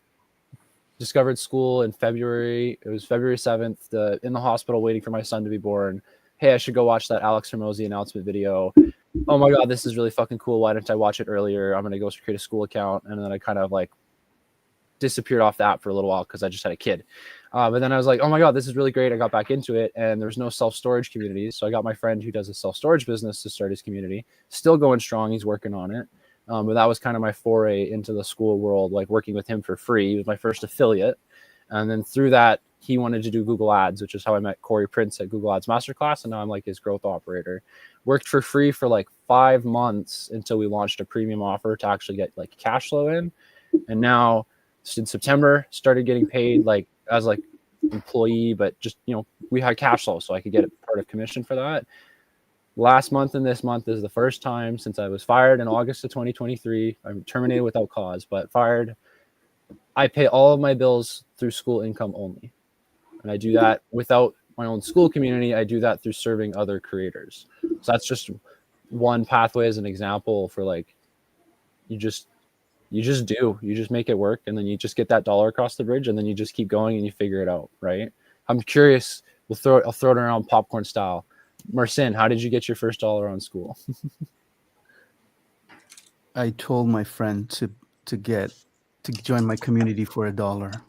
S1: discovered Skool in February. It was February 7th, in the hospital waiting for my son to be born. Hey, I should go watch that Alex Hormozy announcement video. Oh my God, this is really fucking cool. Why didn't I watch it earlier? I'm going to go create a Skool account. And then I kind of like disappeared off that for a little while because I just had a kid. But then I was like, oh my God, this is really great. I got back into it, and there's no self-storage communities. So I got my friend who does a self-storage business to start his community. Still going strong. He's working on it. But that was kind of my foray into the Skool world, like working with him for free. He was my first affiliate. And then through that, he wanted to do Google Ads, which is how I met Corey Prince at Google Ads Masterclass. And now I'm like his growth operator. Worked for free for like 5 months until we launched a premium offer to actually get like cash flow in. And now in September, started getting paid like as like employee, but just, we had cash flow, so I could get a part of commission for that. Last month and this month is the first time since I was fired in August of 2023. I'm terminated without cause, but fired. I pay all of my bills through Skool income only. And I do that without my own Skool community. I do that through serving other creators. So that's just one pathway as an example for like, you just make it work, and then you just get that dollar across the bridge, and then you just keep going and you figure it out. Right. I'm curious. I'll throw it around popcorn style. Marcin, how did you get your first dollar on Skool?
S4: I told my friend to join my community for $1.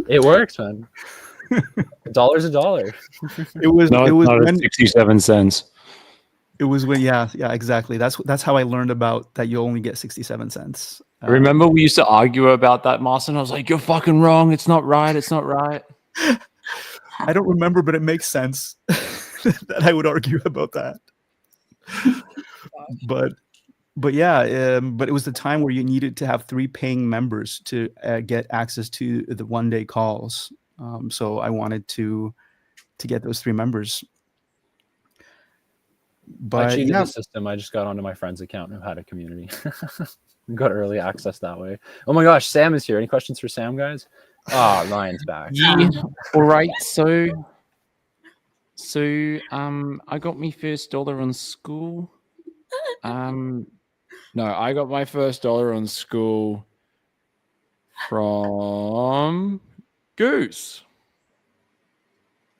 S1: It works, man. $1's a dollar.
S4: It was
S2: not 67 cents.
S4: It was when yeah, exactly. That's how I learned about that. You only get 67 cents.
S2: Remember we used to argue about that, Marcin? I was like, you're fucking wrong. It's not right. It's not right.
S4: I don't remember, but it makes sense that I would argue about that. But yeah, but it was the time where you needed to have 3 paying members to get access to the one-day calls. So I wanted to get those 3 members. But
S1: I cheated the system. I just got onto my friend's account who had a community. Got early access that way. Oh my gosh, Sam is here. Any questions for Sam, guys? Ryan's back.
S2: Yeah. All right. So I got my first dollar on Skool. No, I got my first dollar on Skool from Goose.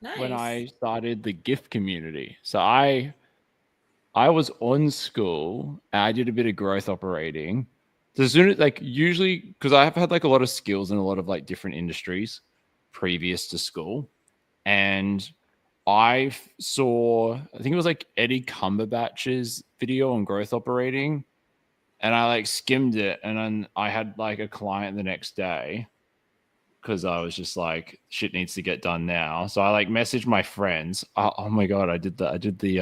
S5: Nice.
S2: When I started the gift community. So I was on Skool and I did a bit of growth operating. So as soon as like usually because I have had like a lot of skills in a lot of like different industries previous to Skool. And saw, I think it was like Eddie Cumberbatch's video on growth operating. And I like skimmed it. And then I had like a client the next day because I was just like, shit needs to get done now. So I like messaged my friends. Oh my God, I did I did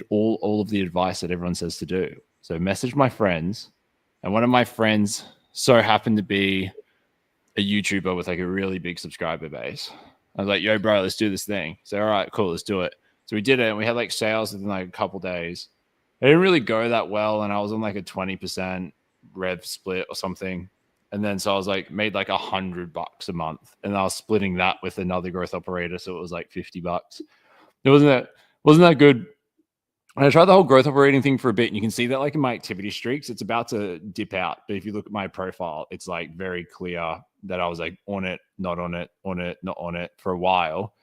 S2: all of the advice that everyone says to do. So messaged my friends, and one of my friends so happened to be a YouTuber with like a really big subscriber base. I was like, yo, bro, let's do this thing. So, all right, cool, let's do it. So we did it, and we had like sales within like a couple days. It didn't really go that well, and I was on like a 20% rev split or something. And then so I was like, made like $100 a month, and I was splitting that with another growth operator, so it was like $50. It wasn't that good. And I tried the whole growth operating thing for a bit, and you can see that like in my activity streaks, it's about to dip out. But if you look at my profile, it's like very clear that I was like on it, not on it, not on it for a while.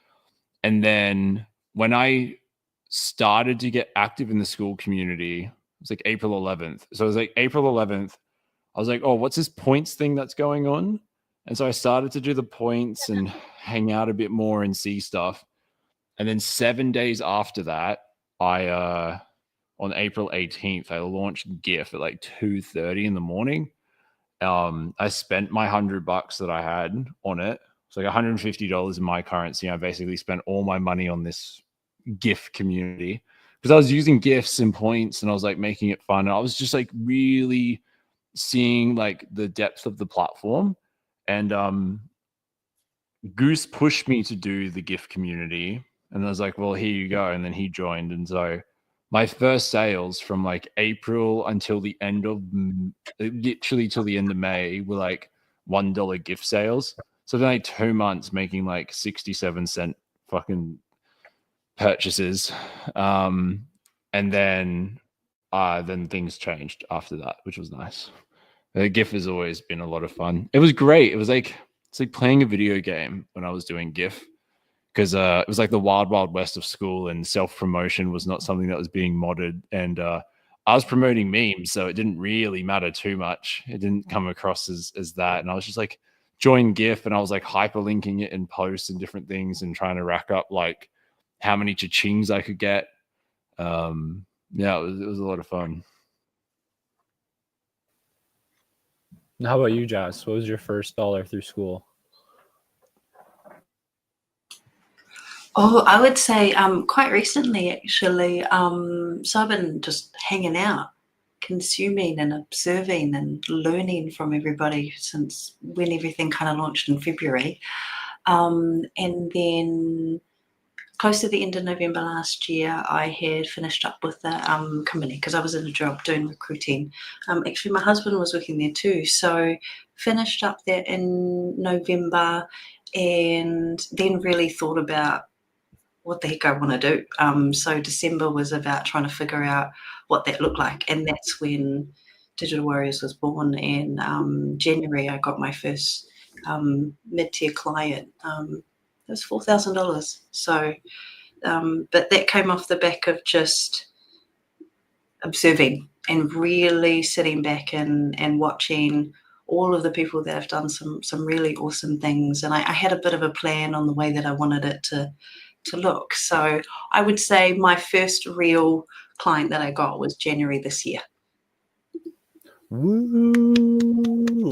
S2: And then when I started to get active in the Skool community, it was like April 11th. So it was like April 11th. I was like, oh, what's this points thing that's going on? And so I started to do the points and hang out a bit more and see stuff. And then 7 days after that, I on April 18th, I launched GIF at like 2:30 in the morning. I spent my $100 that I had on it. It's like $150 in my currency. I basically spent all my money on this GIF community because I was using GIFs and points, and I was like making it fun. And I was just like really seeing like the depth of the platform. And Goose pushed me to do the GIF community. And I was like, well, here you go. And then he joined. And so my first sales from like April until the end of literally till the end of May were like $1 gift sales. So then like 2 months making like 67-cent fucking purchases. And then things changed after that, which was nice. The GIF has always been a lot of fun. It was great. It's like playing a video game when I was doing GIF. Because it was like the wild, wild west of Skool, and self-promotion was not something that was being modded. And I was promoting memes, so it didn't really matter too much. It didn't come across as that. And I was just like, join GIF, and I was like hyperlinking it in posts and different things and trying to rack up like how many cha-chings I could get. Yeah, it was a lot of fun.
S1: How about you, Jazz? What was your first dollar through Skool?
S3: Oh, I would say quite recently, actually. So I've been just hanging out, consuming and observing and learning from everybody since when everything kind of launched in February. And then close to the end of November last year, I had finished up with the company because I was in a job doing recruiting. Actually, my husband was working there too. So finished up there in November, and then really thought about what the heck I want to do. So December was about trying to figure out what that looked like. And that's when Digital Warriors was born. And January, I got my first mid-tier client. It was $4,000. So, but that came off the back of just observing and really sitting back and watching all of the people that have done some really awesome things. And I had a bit of a plan on the way that I wanted it to look. So I would say my first real client that I got was January this year.
S1: Woo!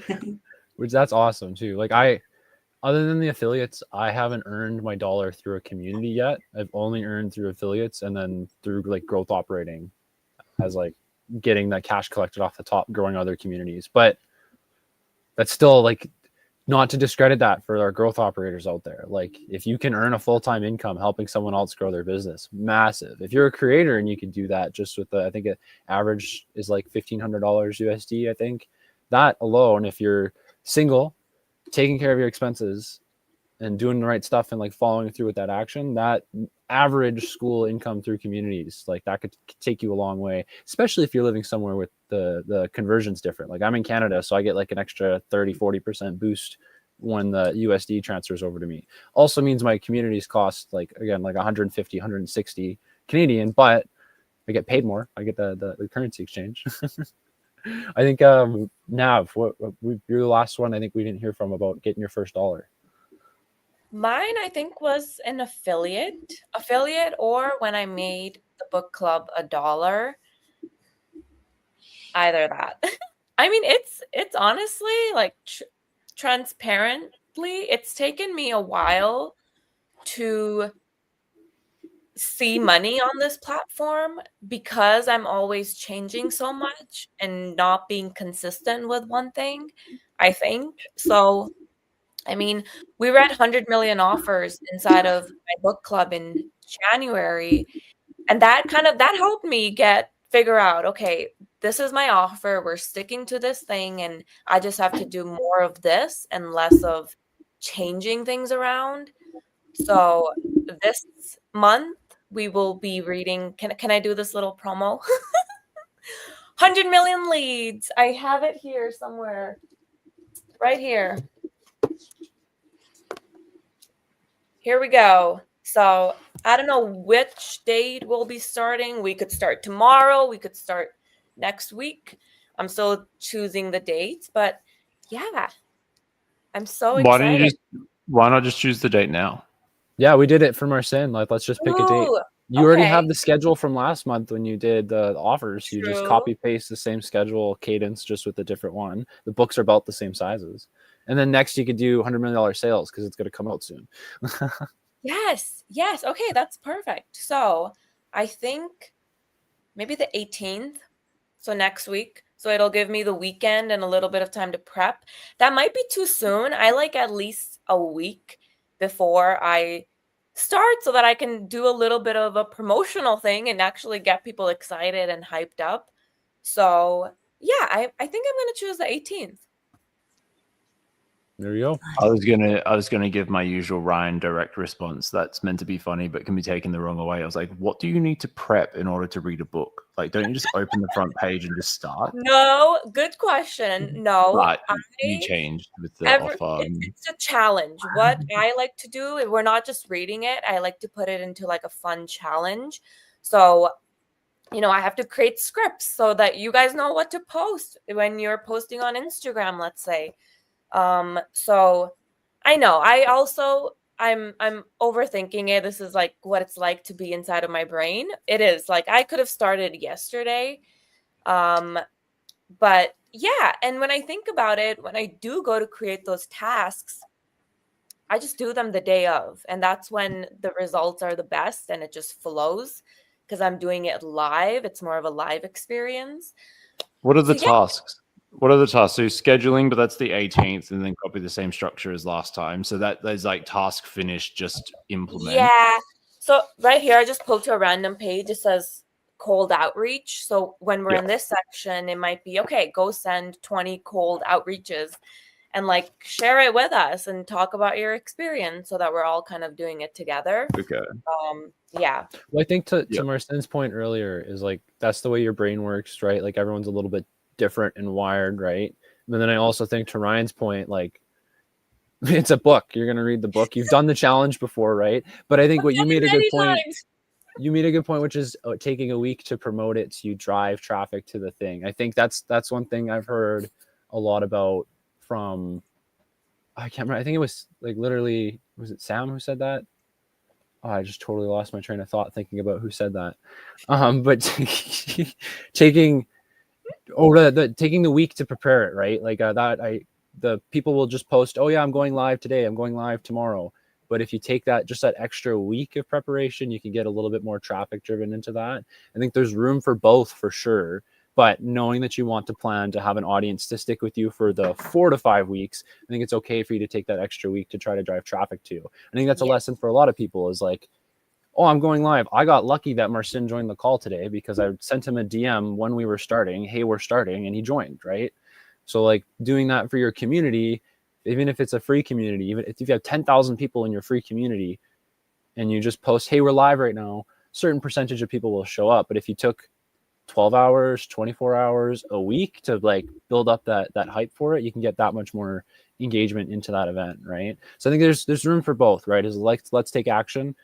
S3: Thank you.
S1: Which that's awesome too. Like other than the affiliates, I haven't earned my dollar through a community yet. I've only earned through affiliates and then through like growth operating as like getting that cash collected off the top, growing other communities. But that's still like, not to discredit that for our growth operators out there. Like if you can earn a full-time income helping someone else grow their business, massive. If you're a creator and you can do that just with I think an average is like $1,500 USD, I think. That alone, if you're single, taking care of your expenses, and doing the right stuff and like following through with that action, that average school income through communities, like that could take you a long way, especially if you're living somewhere with the conversion's different. Like I'm in Canada, so I get like an extra 30-40% boost when the USD transfers over to me. Also means my communities cost like, again, like 150, 160 Canadian, but I get paid more. I get the currency exchange. I think Nav, you're the last one I think we didn't hear from about getting your first dollar.
S5: Mine, I think, was an affiliate, or when I made the book club $1. Either that. I mean, it's honestly like transparently, it's taken me a while to see money on this platform because I'm always changing so much and not being consistent with one thing, I think. So, I mean, we read 100 million offers inside of my book club in January, and that helped me figure out, okay, this is my offer. We're sticking to this thing, and I just have to do more of this and less of changing things around. So this month we will be reading. Can I do this little promo? 100 million leads. I have it here somewhere. Right here. Here we go. So I don't know which date we'll be starting. We could start tomorrow. We could start next week. I'm still choosing the dates, but yeah, I'm so excited.
S2: Why not just choose the date now?
S1: Yeah, we did it for Marcin. Like, let's just pick a date. You already have the schedule from last month when you did the offers. You just copy paste the same schedule cadence, just with a different one. The books are about the same sizes. And then next you could do $100 million sales because it's going to come out soon.
S5: Yes. Okay, that's perfect. So I think maybe the 18th. So next week. So it'll give me the weekend and a little bit of time to prep. That might be too soon. I like at least a week before I start so that I can do a little bit of a promotional thing and actually get people excited and hyped up. So yeah, I think I'm going to choose the 18th.
S1: There you go.
S2: I was gonna give my usual Ryan direct response that's meant to be funny but can be taken the wrong way. I was like, what do you need to prep in order to read a book? Like, don't you just open the front page and just start?
S5: No, good question. No,
S2: but you changed with the offer.
S5: It's a challenge. What I like to do, we're not just reading it. I like to put it into like a fun challenge. So, I have to create scripts so that you guys know what to post when you're posting on Instagram, let's say. So I know I'm overthinking it. This is like what it's like to be inside of my brain. It is like I could have started yesterday. But yeah, and when I think about it, when I do go to create those tasks, I just do them the day of, and that's when the results are the best and it just flows because I'm doing it live. It's more of a live experience.
S2: What are the tasks? What are the tasks? So scheduling, but that's the 18th, and then copy the same structure as last time. So there's like task finish, just implement.
S5: Yeah. So right here, I just pulled to a random page. It says cold outreach. So when we're in this section, it might be, okay, go send 20 cold outreaches and like share it with us and talk about your experience so that we're all kind of doing it together.
S2: Okay.
S5: Yeah.
S1: Well, I think to Marcin's point earlier is like, that's the way your brain works, right? Like everyone's a little bit different and wired, right? And then I also think to Ryan's point, like it's a book. You're gonna read the book. You've done the challenge before, right? But I think what you made a good point. You made a good point, which is taking a week to promote it to drive traffic to the thing. I think that's one thing I've heard a lot about from. I can't remember. I think it was like literally, was it Sam who said that? Oh, I just totally lost my train of thought thinking about who said that. But taking the week to prepare it, right? Like the people will just post, oh yeah, I'm going live today, I'm going live tomorrow. But if you take that extra week of preparation, you can get a little bit more traffic driven into that. I think there's room for both for sure, but knowing that you want to plan to have an audience to stick with you for the 4 to 5 weeks, I think it's okay for you to take that extra week to try to drive traffic too. I think that's a lesson for a lot of people is like, oh, I'm going live. I got lucky that Marcin joined the call today because I sent him a DM when we were starting. Hey, we're starting. And he joined, right? So like doing that for your community even if it's a free community, even if you have 10,000 people in your free community and you just post, hey, we're live right now, certain percentage of people will show up. But if you took 12 hours, 24 hours a week to like build up that hype for it, you can get that much more engagement into that event, right? So I think there's room for both, right? Is like, let's take action,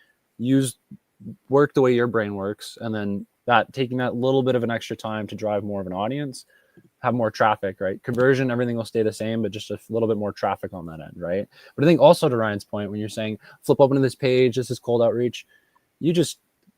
S1: work the way your brain works, and then taking that little bit of an extra time to drive more of an audience, have more traffic, right? Conversion, everything will stay the same, but just a little bit more traffic on that end, right? But I think also to Ryan's point, when you're saying flip open to this page, this is cold outreach,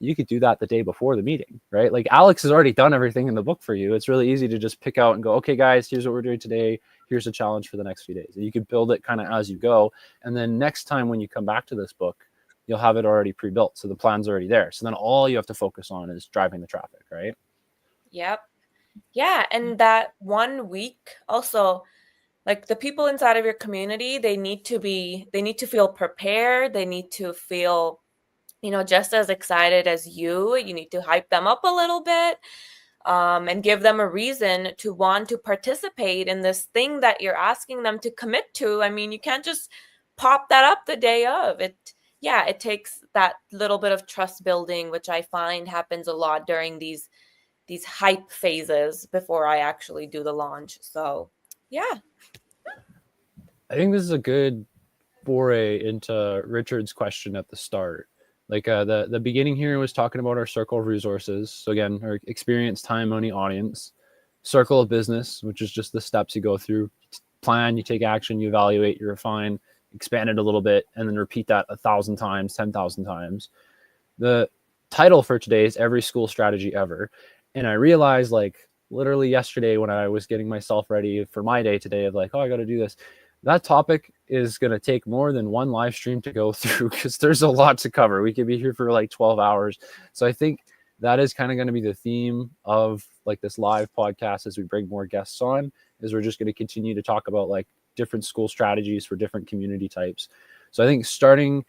S1: you could do that the day before the meeting, right? Like Alex has already done everything in the book for you. It's really easy to just pick out and go, okay, guys, here's what we're doing today. Here's the challenge for the next few days. And you can build it kind of as you go. And then next time when you come back to this book, you'll have it already pre-built. So the plan's already there. So then all you have to focus on is driving the traffic, right?
S5: Yep. Yeah. And that 1 week also, like the people inside of your community, they need to feel prepared. They need to feel, just as excited as you. You need to hype them up a little bit, and give them a reason to want to participate in this thing that you're asking them to commit to. I mean, you can't just pop that up the day of it. Yeah, it takes that little bit of trust building, which I find happens a lot during these hype phases before I actually do the launch. So, yeah.
S1: I think this is a good foray into Richard's question at the start. Like the beginning here was talking about our circle of resources. So again, our experience, time, money, audience. Circle of business, which is just the steps you go through. Plan, you take action, you evaluate, you refine, expand it a little bit, and then repeat that 1,000 times, 10,000 times. The title for today is Every School Strategy Ever. And I realized like literally yesterday when I was getting myself ready for my day today of like, oh, I got to do this. That topic is going to take more than one live stream to go through because there's a lot to cover. We could be here for like 12 hours. So I think that is kind of going to be the theme of like this live podcast as we bring more guests on, is we're just going to continue to talk about like different school strategies for different community types. So I think starting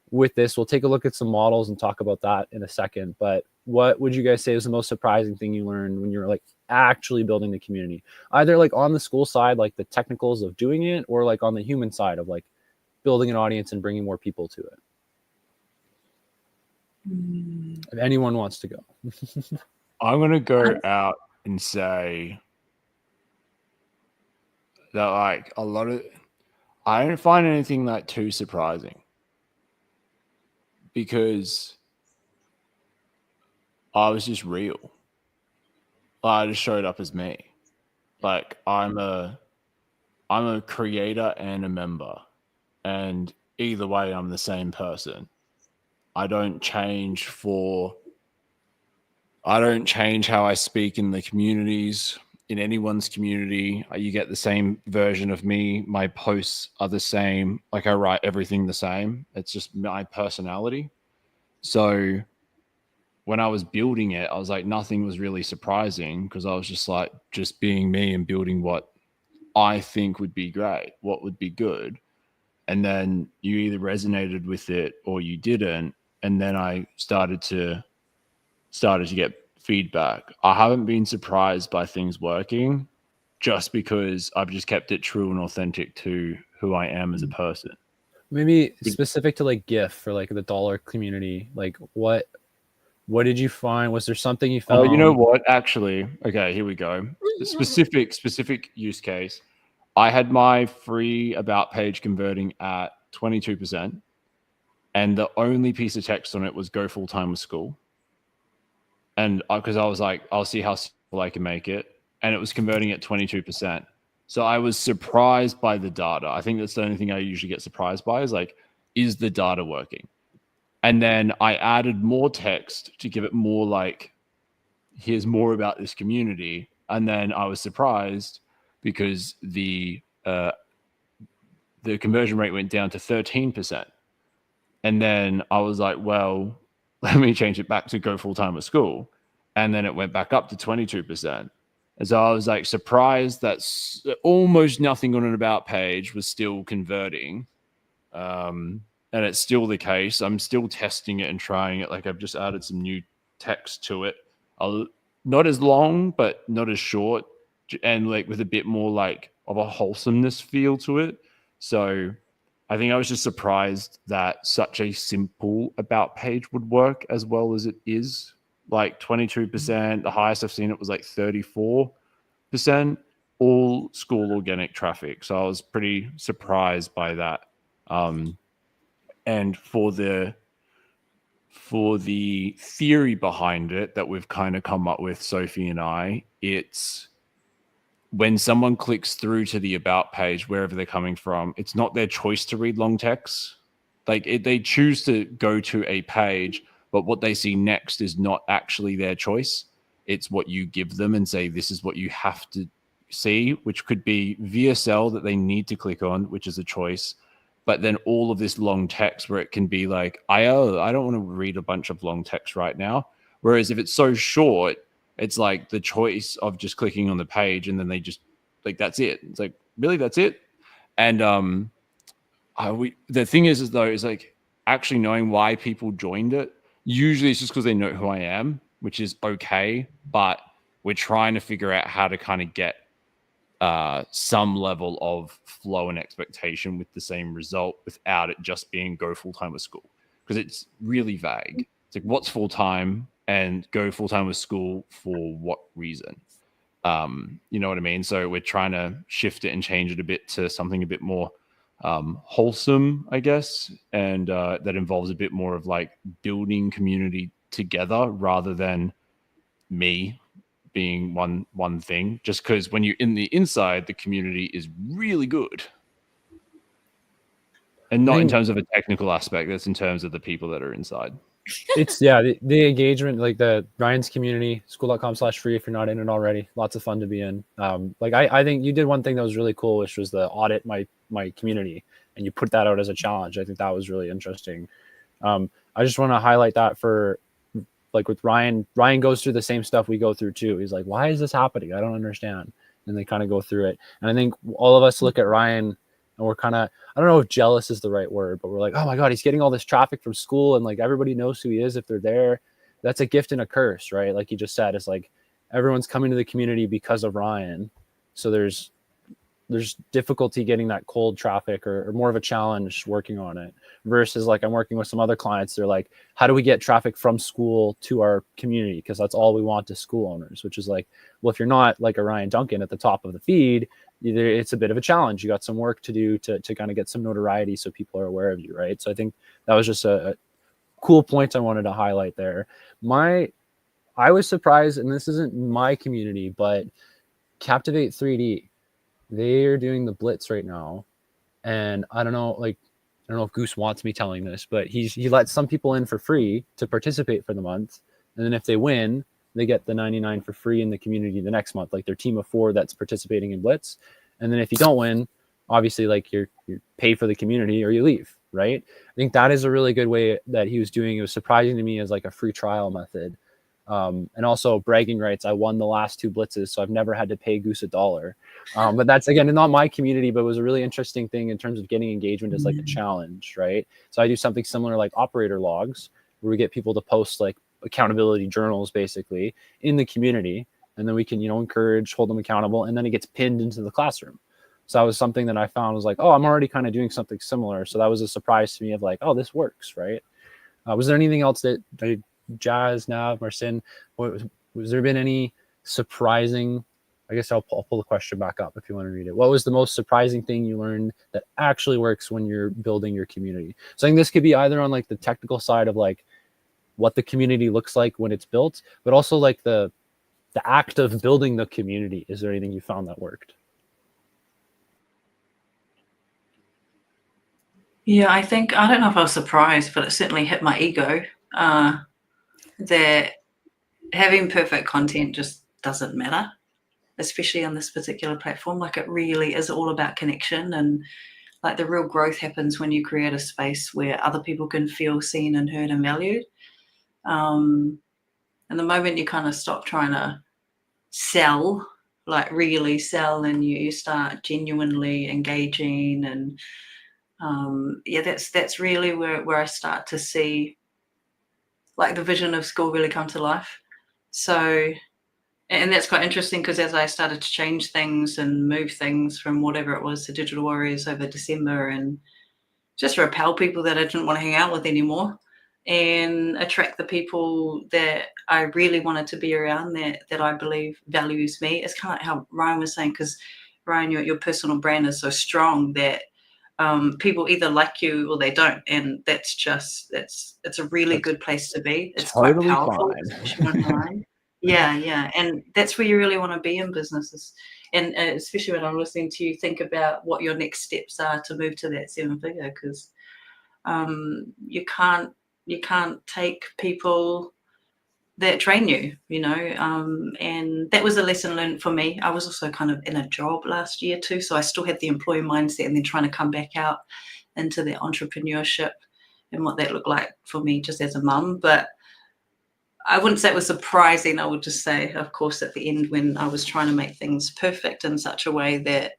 S1: with this, we'll take a look at some models and talk about that in a second. But what would you guys say is the most surprising thing you learned when you're like actually building the community, either like on the school side, like the technicals of doing it, or like on the human side of like building an audience and bringing more people to it? If anyone wants to go.
S2: I'm going to go out and say that like I don't find anything like too surprising, because I was just real. I just showed up as me. Like I'm a creator and a member, and either way I'm the same person. I don't change how I speak in the communities, in anyone's community. You get the same version of me. My posts are the same. Like I write everything the same. It's just my personality. So when I was building it, I was like, nothing was really surprising, because I was just like, just being me and building what I think would be great, what would be good. And then you either resonated with it or you didn't. And then I started to get feedback. I haven't been surprised by things working, just because I've just kept it true and authentic to who I am as a person.
S1: Maybe specific to like GIF for like the dollar community, like what did you find? Was there something you found?
S2: Oh, you know what? Actually, okay, here we go. Specific use case. I had my free about page converting at 22%, and the only piece of text on it was "Go full time with Skool." And because I was like, I'll see how simple I can make it, and it was converting at 22%. So I was surprised by the data. I think that's the only thing I usually get surprised by, is like, is the data working? And then I added more text to give it more like, here's more about this community. And then I was surprised because the conversion rate went down to 13%. And then I was like, well, let me change it back to Go full time with Skool. And then it went back up to 22%. And so I was like surprised that almost nothing on an about page was still converting. And it's still the case. I'm still testing it and trying it. Like I've just added some new text to it. Not as long, but not as short. And like with a bit more like of a wholesomeness feel to it. So I think I was just surprised that such a simple about page would work as well as it is. Like 22%, the highest I've seen it was like 34%, all Skool organic traffic. So I was pretty surprised by that. And for the theory behind it that we've kind of come up with, Sophie and I, it's when someone clicks through to the about page, wherever they're coming from, it's not their choice to read long text. Like they choose to go to a page, but what they see next is not actually their choice. It's what you give them and say, this is what you have to see, which could be VSL that they need to click on, which is a choice. But then all of this long text where it can be like, I don't want to read a bunch of long text right now. Whereas if it's so short, it's like the choice of just clicking on the page and then they just like, that's it. It's like, really, that's it. And the thing is though, is like actually knowing why people joined it. Usually it's just because they know who I am, which is okay. But we're trying to figure out how to kind of get some level of flow and expectation with the same result without it just being go full-time with Skool, because it's really vague. It's like, what's full-time and go full-time with Skool for what reason? You know what I mean? So we're trying to shift it and change it a bit to something a bit more wholesome, I guess, and that involves a bit more of like building community together rather than me being one thing, just because when you're in the inside, the community is really good. And not in terms of a technical aspect, that's in terms of the people that are inside.
S1: It's the engagement, like the Ryan's community, skool.com/free if you're not in it already. Lots of fun to be in. Like I think you did one thing that was really cool, which was the audit my community, and you put that out as a challenge. I think that was really interesting. I just want to highlight that for like with Ryan goes through the same stuff we go through too. He's like, why is this happening? I don't understand. And they kind of go through it. And I think all of us look at Ryan and we're kind of, I don't know if jealous is the right word, but we're like, oh my God, he's getting all this traffic from Skool and like everybody knows who he is if they're there. That's a gift and a curse, right? Like you just said, it's like everyone's coming to the community because of Ryan. So there's difficulty getting that cold traffic or more of a challenge working on it versus like I'm working with some other clients. They're like, how do we get traffic from Skool to our community? Because that's all we want as Skool owners, which is like, well, if you're not like a Ryan Duncan at the top of the feed, it's a bit of a challenge. You got some work to do to kind of get some notoriety so people are aware of you, right? So I think that was just a cool point I wanted to highlight there. I was surprised, and this isn't my community, but Captivate 3D, they're doing the Blitz right now. And I don't know if Goose wants me telling this, but he lets some people in for free to participate for the month. And then if they win, they get the 99 for free in the community the next month, like their team of 4 that's participating in Blitz. And then if you don't win, obviously like you pay for the community or you leave, right? I think that is a really good way that he was doing. It was surprising to me as like a free trial method. And also bragging rights. I won the last 2 blitzes, so I've never had to pay Goose $1. But that's, again, not my community, but it was a really interesting thing in terms of getting engagement as like a challenge, right? So I do something similar like operator logs, where we get people to post like accountability journals basically in the community. And then we can, encourage, hold them accountable, and then it gets pinned into the classroom. So that was something that I found was like, oh, I'm already kind of doing something similar. So that was a surprise to me of like, oh, this works, right? Was there anything else that Jazz, Nav, Marcin, was there been any surprising, I guess I'll pull the question back up if you want to read it. What was the most surprising thing you learned that actually works when you're building your community? So I think this could be either on like the technical side of like what the community looks like when it's built, but also like the act of building the community. Is there anything you found that worked?
S3: Yeah, I don't know if I was surprised, but it certainly hit my ego. That having perfect content just doesn't matter, especially on this particular platform. Like it really is all about connection, and like the real growth happens when you create a space where other people can feel seen and heard and valued. And the moment you kind of stop trying to sell, like really sell, and you start genuinely engaging, and that's really where I start to see like the vision of Skool really come to life. So And that's quite interesting because as I started to change things and move things from whatever it was to Digital Warriors over December and just repel people that I didn't want to hang out with anymore and attract the people that I really wanted to be around that I believe values me. It's kind of like how Ryan was saying, because Ryan, your personal brand is so strong that people either like you or they don't, and that's just it's a really good place to be. It's
S1: Totally
S3: quite powerful,
S1: fine.
S3: especially online. Yeah, and that's where you really want to be in businesses, and especially when I'm listening to you think about what your next steps are to move to that 7-figure, because you can't take people that train you, and that was a lesson learned for me. I was also kind of in a job last year too, so I still had the employee mindset and then trying to come back out into the entrepreneurship and what that looked like for me just as a mum. But I wouldn't say it was surprising. I would just say, of course, at the end when I was trying to make things perfect in such a way that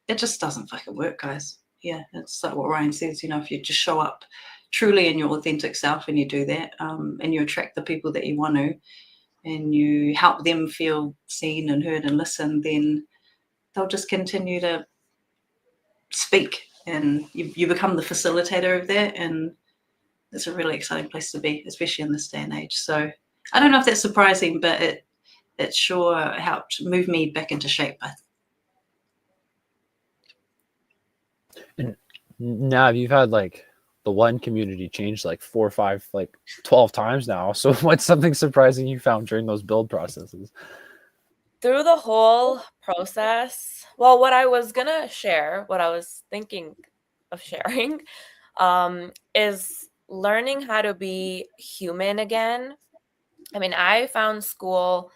S3: it just doesn't fucking work, guys. Yeah, it's like what Ryan says, if you just show up truly in your authentic self and you do that, and you attract the people that you want to, and you help them feel seen and heard and listened, then they'll just continue to speak, and you become the facilitator of that, and it's a really exciting place to be, especially in this day and age. So I don't know if that's surprising, but it sure helped move me back into shape.
S1: And now you've had like the one community change like 4 or 5, like 12 times now. So what's something surprising you found during those build processes?
S5: Through the whole process, well, what I was gonna share, what I was thinking of sharing, is learning how to be human again. I mean, I found Skool.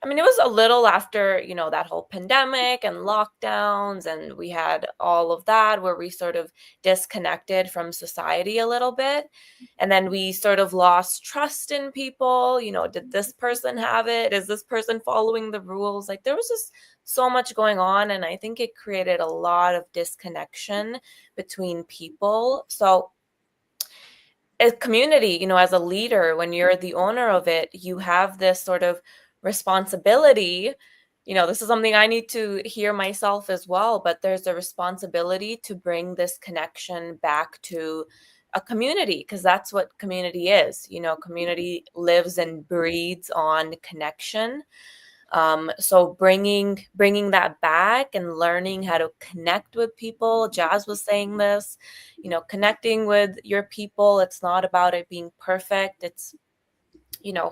S5: I mean, it was a little after, that whole pandemic and lockdowns, and we had all of that where we sort of disconnected from society a little bit. And then we sort of lost trust in people. Did this person have it? Is this person following the rules? Like, there was just so much going on. And I think it created a lot of disconnection between people. So, a community, as a leader, when you're the owner of it, you have this sort of responsibility. This is something I need to hear myself as well, but there's a responsibility to bring this connection back to a community, because that's what community is. Community lives and breeds on connection. So bringing that back and learning how to connect with people. Jazz was saying this, connecting with your people. It's not about it being perfect. It's,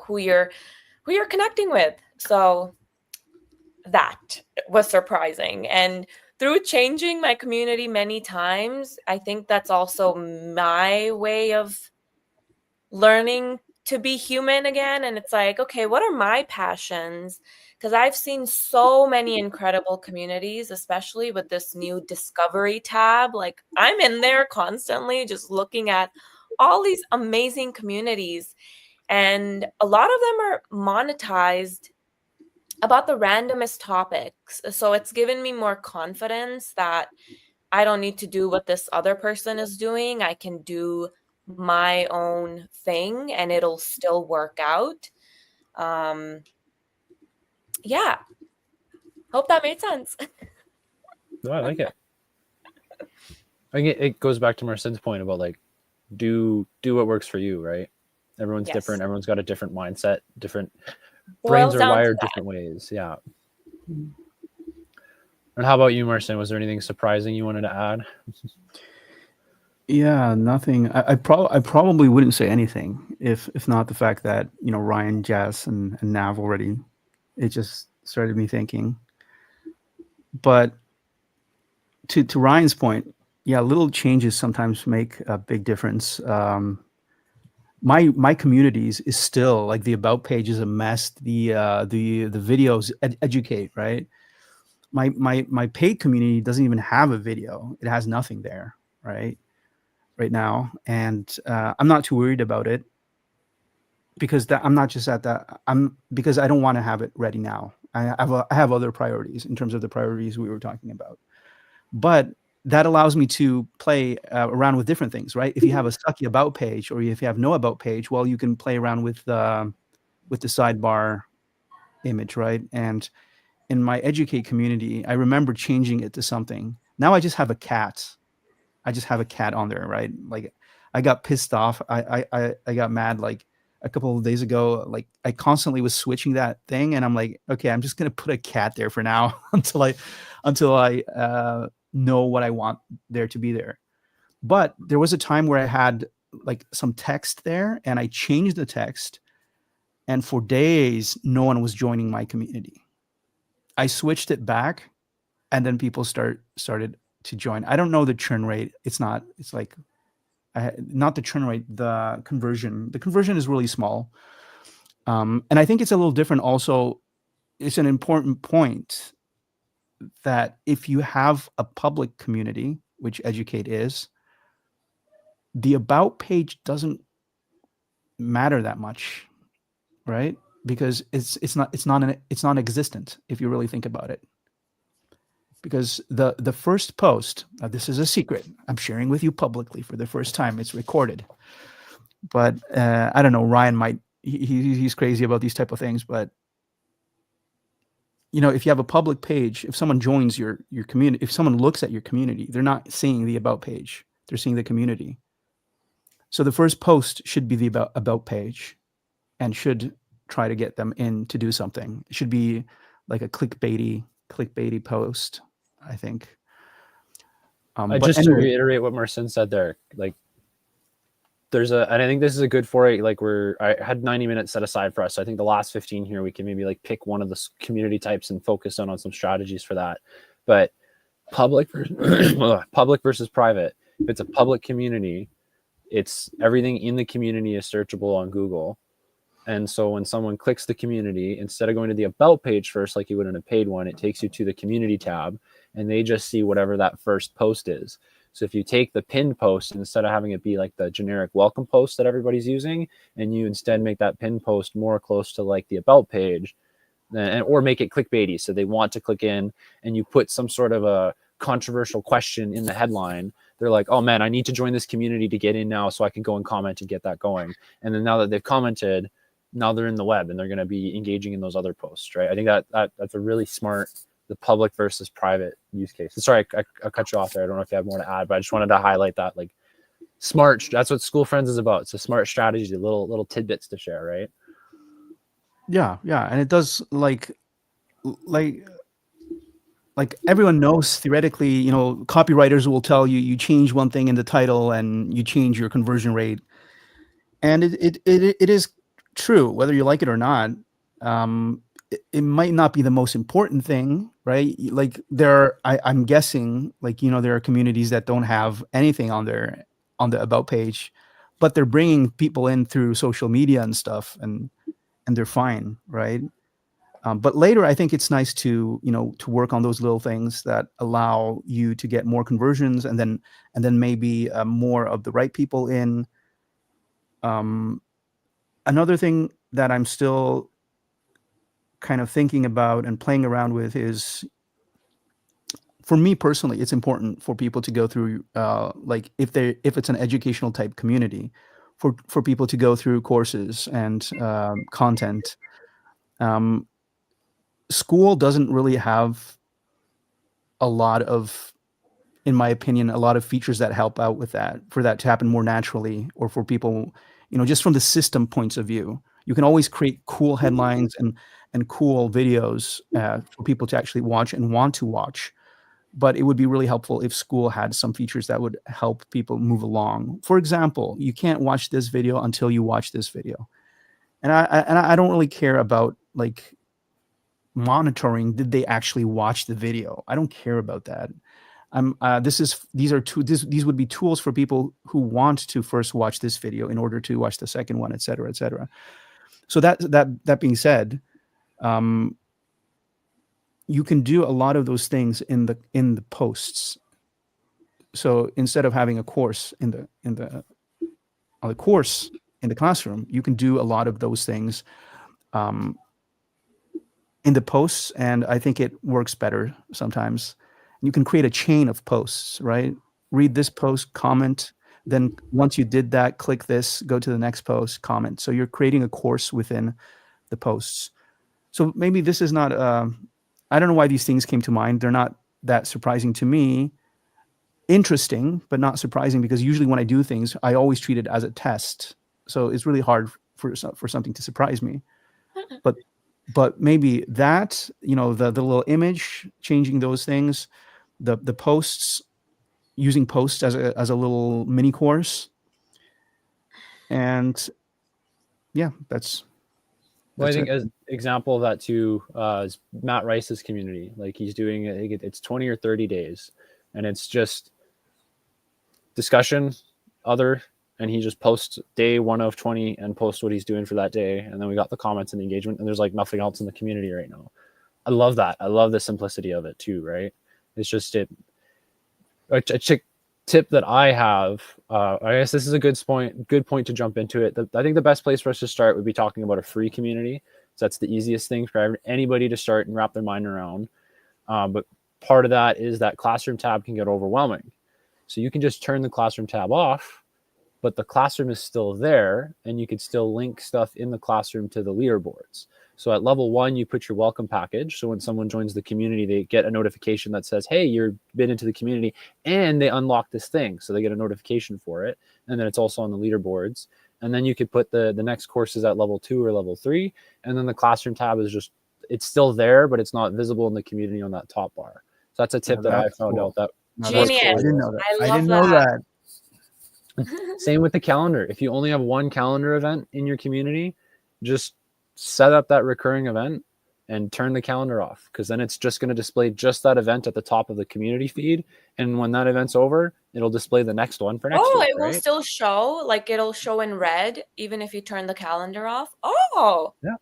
S5: who you're connecting with. So that was surprising. And through changing my community many times, I think that's also my way of learning to be human again. And it's like, okay, what are my passions? Because I've seen so many incredible communities, especially with this new discovery tab. Like, I'm in there constantly just looking at all these amazing communities. And a lot of them are monetized about the randomest topics. So it's given me more confidence that I don't need to do what this other person is doing. I can do my own thing and it'll still work out. Yeah. Hope that made sense.
S1: No, I like it. I think it goes back to Marcin's point about like do what works for you, right? Everyone's different. Everyone's got a different mindset, different brains are wired different ways. Yeah. And how about you, Marcin? Was there anything surprising you wanted to add?
S4: Yeah, nothing. I probably wouldn't say anything if not the fact that Ryan, Jazz, and Nav already. It just started me thinking. But to Ryan's point, yeah, little changes sometimes make a big difference. My communities is still like the about page is a mess. The videos educate, right? My paid community doesn't even have a video. It has nothing there, right now. And I'm not too worried about it because I'm not just at that. Because I don't want to have it ready now. I have other priorities in terms of the priorities we were talking about. But that allows me to play around with different things, right? If you have a sucky about page or if you have no about page, well, you can play around with the sidebar image, right? And in my educate community, I remember changing it to something. Now I just have a cat. I just have a cat on there, right? Like I got pissed off. I got mad like a couple of days ago. Like I constantly was switching that thing, and I'm like, okay, I'm just gonna put a cat there for now until I know what I want there to be there. But there was a time where I had like some text there, and I changed the text, and for days no one was joining my community. I switched it back, and then people started to join. I don't know the churn rate. It's not the churn rate, the conversion. The conversion is really small. And I think it's a little different also. It's an important point that if you have a public community, which Educate is, the about page doesn't matter that much, right? Because it's non-existent if you really think about it. Because the first post, this is a secret I'm sharing with you publicly for the first time. It's recorded, but I don't know. Ryan might he's crazy about these type of things, but you know, if you have a public page, if someone joins your community, if someone looks at your community, they're not seeing the about page; they're seeing the community. So the first post should be the about page, and should try to get them in to do something. It should be like a clickbaity post, I think.
S1: Just to reiterate what Marcin said there, like and I think this is a good for it. Like I had 90 minutes set aside for us. So I think the last 15 here, we can maybe like pick one of the community types and focus on some strategies for that. But public versus private. If it's a public community, it's everything in the community is searchable on Google. And so when someone clicks the community, instead of going to the about page first, like you would in a paid one, it takes you to the community tab, and they just see whatever that first post is. So if you take the pinned post, instead of having it be like the generic welcome post that everybody's using, and you instead make that pinned post more close to like the about page, or make it clickbaity, so they want to click in, and you put some sort of a controversial question in the headline, they're like, oh man, I need to join this community to get in now so I can go and comment and get that going. And then now that they've commented, now they're in the web and they're going to be engaging in those other posts, right? I think that's a really smart, the public versus private use case. Sorry, I cut you off there. I don't know if you have more to add, but I just wanted to highlight that, like, smart. That's what Skool Friends is about. It's a smart strategy, little tidbits to share, right?
S4: Yeah, and it does like everyone knows theoretically, you know, copywriters will tell you, you change one thing in the title and you change your conversion rate, and it is true whether you like it or not. It might not be the most important thing, right? Like I'm guessing, like, you know, there are communities that don't have anything on the about page, but they're bringing people in through social media and stuff, and they're fine, right? But later, I think it's nice to work on those little things that allow you to get more conversions, and then maybe more of the right people in. Another thing that I'm still kind of thinking about and playing around with is, for me personally, it's important for people to go through, like if it's an educational type community, for people to go through courses and content. Skool doesn't really have a lot of, in my opinion, a lot of features that help out with that, for that to happen more naturally, or for people, you know, just from the system points of view. You can always create cool headlines and cool videos for people to actually watch and want to watch. But it would be really helpful if Skool had some features that would help people move along. For example, you can't watch this video until you watch this video. And I don't really care about like monitoring, did they actually watch the video? I don't care about that. These would be tools for people who want to first watch this video in order to watch the second one, et cetera, et cetera. So that being said, you can do a lot of those things in the posts. So instead of having a course on the course in the classroom, you can do a lot of those things in the posts, and I think it works better sometimes. You can create a chain of posts, right? Read this post, comment, then once you did that, click this, go to the next post, comment. So you're creating a course within the posts. So maybe this is not, I don't know why these things came to mind. They're not that surprising to me. Interesting, but not surprising, because usually when I do things, I always treat it as a test. So it's really hard for something to surprise me. But maybe that, the little image, changing those things, the posts, using posts as a little mini course. And yeah, that's
S1: Well, I think
S4: it.
S1: as example of that too is Matt Rice's community. Like he's doing, I think it's 20 or 30 days, and it's just discussion, and he just posts day 1 of 20 and posts what he's doing for that day, and then we got the comments and the engagement, and there's like nothing else in the community right now. I love that. I love the simplicity of it too. Right? It's just a tip that I have. I guess this is a good point to jump into it. I think the best place for us to start would be talking about a free community. So that's the easiest thing for anybody to start and wrap their mind around. But part of that is that Classroom tab can get overwhelming. So you can just turn the Classroom tab off, but the Classroom is still there, and you could still link stuff in the Classroom to the leaderboards. So at level 1, you put your welcome package. So when someone joins the community, they get a notification that says, hey, you've been into the community, and they unlock this thing. So they get a notification for it. And then it's also on the leaderboards. And then you could put the next courses at level 2 or level 3. And then the Classroom tab is just, it's still there, but it's not visible in the community on that top bar. So that's a tip that I found out that.
S5: Genius.
S4: I didn't know that.
S5: I
S4: didn't know that.
S1: Same with the calendar. If you only have one calendar event in your community, just set up that recurring event and turn the calendar off, because then it's just going to display just that event at the top of the community feed. And when that event's over, it'll display the next one for next week,
S5: it will still show, like it'll show in red, even if you turn the calendar off. Oh,
S1: yeah.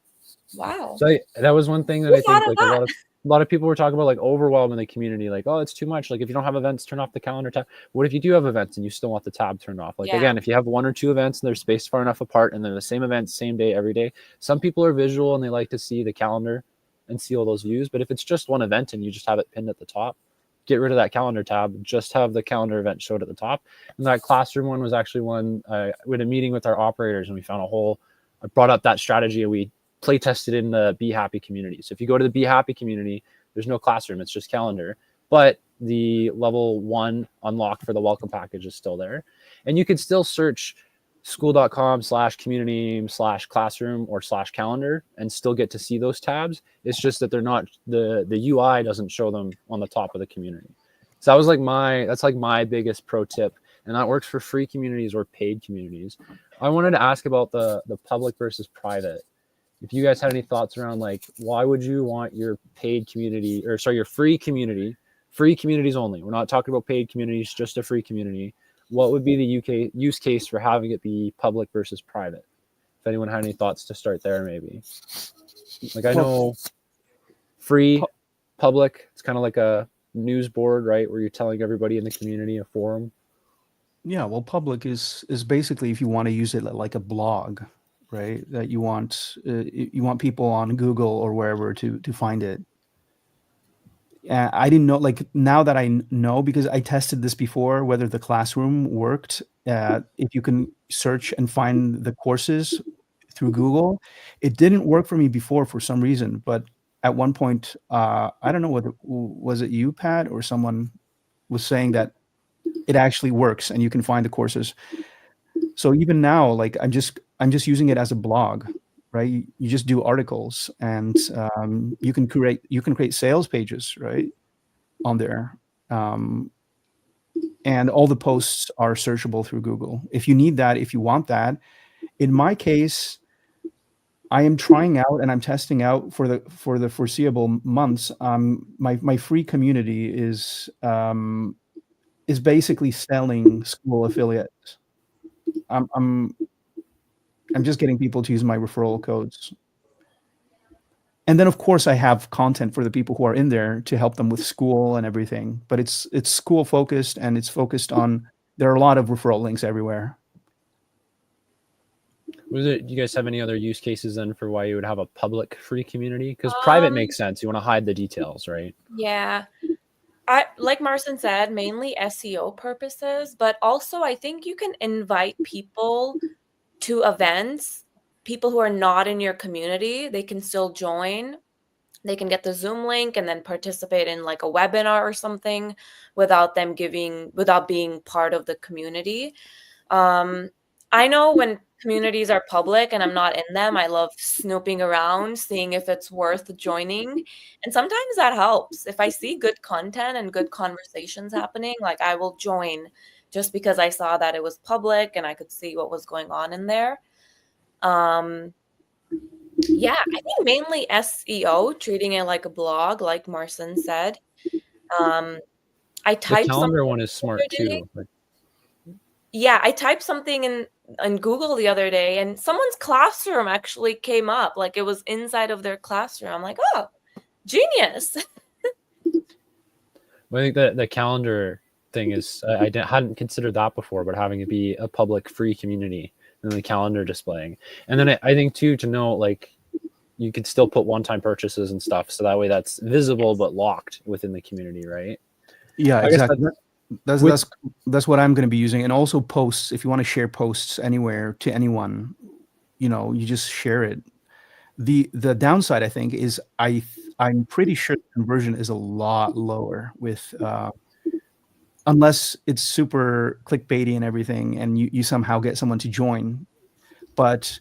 S5: Wow.
S1: So that was one thing that I think like a lot of people were talking about, like overwhelm in the community, like, oh, it's too much. Like if you don't have events, turn off the calendar tab. What if you do have events and you still want the tab turned off? Like again, if you have 1 or 2 events and they're spaced far enough apart and they're the same event, same day, every day, some people are visual and they like to see the calendar and see all those views. But if it's just one event and you just have it pinned at the top, get rid of that calendar tab, just have the calendar event showed at the top. And that Classroom one was actually one we had a meeting with our operators, and we found I brought up that strategy, and we play tested in the Be Happy community. So if you go to the Be Happy community, there's no Classroom, it's just calendar, but the level 1 unlock for the welcome package is still there. And you could still search skool.com/community/classroom or /calendar and still get to see those tabs. It's just that they're not, the UI doesn't show them on the top of the community. So that was that's my biggest pro tip. And that works for free communities or paid communities. I wanted to ask about the public versus private. If you guys had any thoughts around, like, why would you want your paid community, or sorry, your free communities only? We're not talking about paid communities, just a free community. What would be the use case for having it be public versus private? If anyone had any thoughts to start there, maybe. Like I know free, public, it's kind of like a news board, right? Where you're telling everybody in the community, a forum.
S4: Yeah, well, public is basically if you want to use it like a blog, right? That you want people on Google or wherever to find it. I didn't know, like now that I know, because I tested this before, whether the Classroom worked. If you can search and find the courses through Google, it didn't work for me before for some reason. But at one point, I don't know whether was it you, Pat, or someone was saying that it actually works and you can find the courses. So even now, like I'm just using it as a blog, right? You just do articles, and you can create sales pages, right, on there, and all the posts are searchable through Google. If you need that, if you want that. In my case, I am trying out and I'm testing out for the foreseeable months. My free community is basically selling Skool affiliates. I'm just getting people to use my referral codes. And then of course I have content for the people who are in there to help them with Skool and everything, but it's Skool focused, and it's focused on, there are a lot of referral links everywhere.
S1: Do you guys have any other use cases then for why you would have a public free community? Because private makes sense. You want to hide the details, right?
S5: Yeah. Like Marcin said, mainly SEO purposes, but also I think you can invite people to events, people who are not in your community. They can still join they can get the Zoom link and then participate in like a webinar or something without being part of the community. I know when communities are public and I'm not in them, I love snooping around, seeing if it's worth joining. And sometimes that helps. If I see good content and good conversations happening, like I will join just because I saw that it was public and I could see what was going on in there. Yeah, I think mainly SEO, treating it like a blog, like Marcin said. I
S1: The
S5: typed
S1: calendar
S5: something
S1: one is smart
S5: the other day.
S1: too. Like,
S5: Yeah, I typed something in Google the other day, and someone's classroom actually came up. Like it was inside of their classroom. I'm like, oh, genius.
S1: I think that the calendar thing is hadn't considered that before, but having it be a public free community and the calendar displaying, and then I think too to know like you could still put one-time purchases and stuff, so that way that's visible but locked within the community, right?
S4: Yeah,
S1: I guess
S4: exactly. That's what I'm going to be using. And also posts, if you want to share posts anywhere to anyone, you just share it. The downside, I think, is I'm pretty sure the conversion is a lot lower with unless it's super clickbaity and everything and you somehow get someone to join. But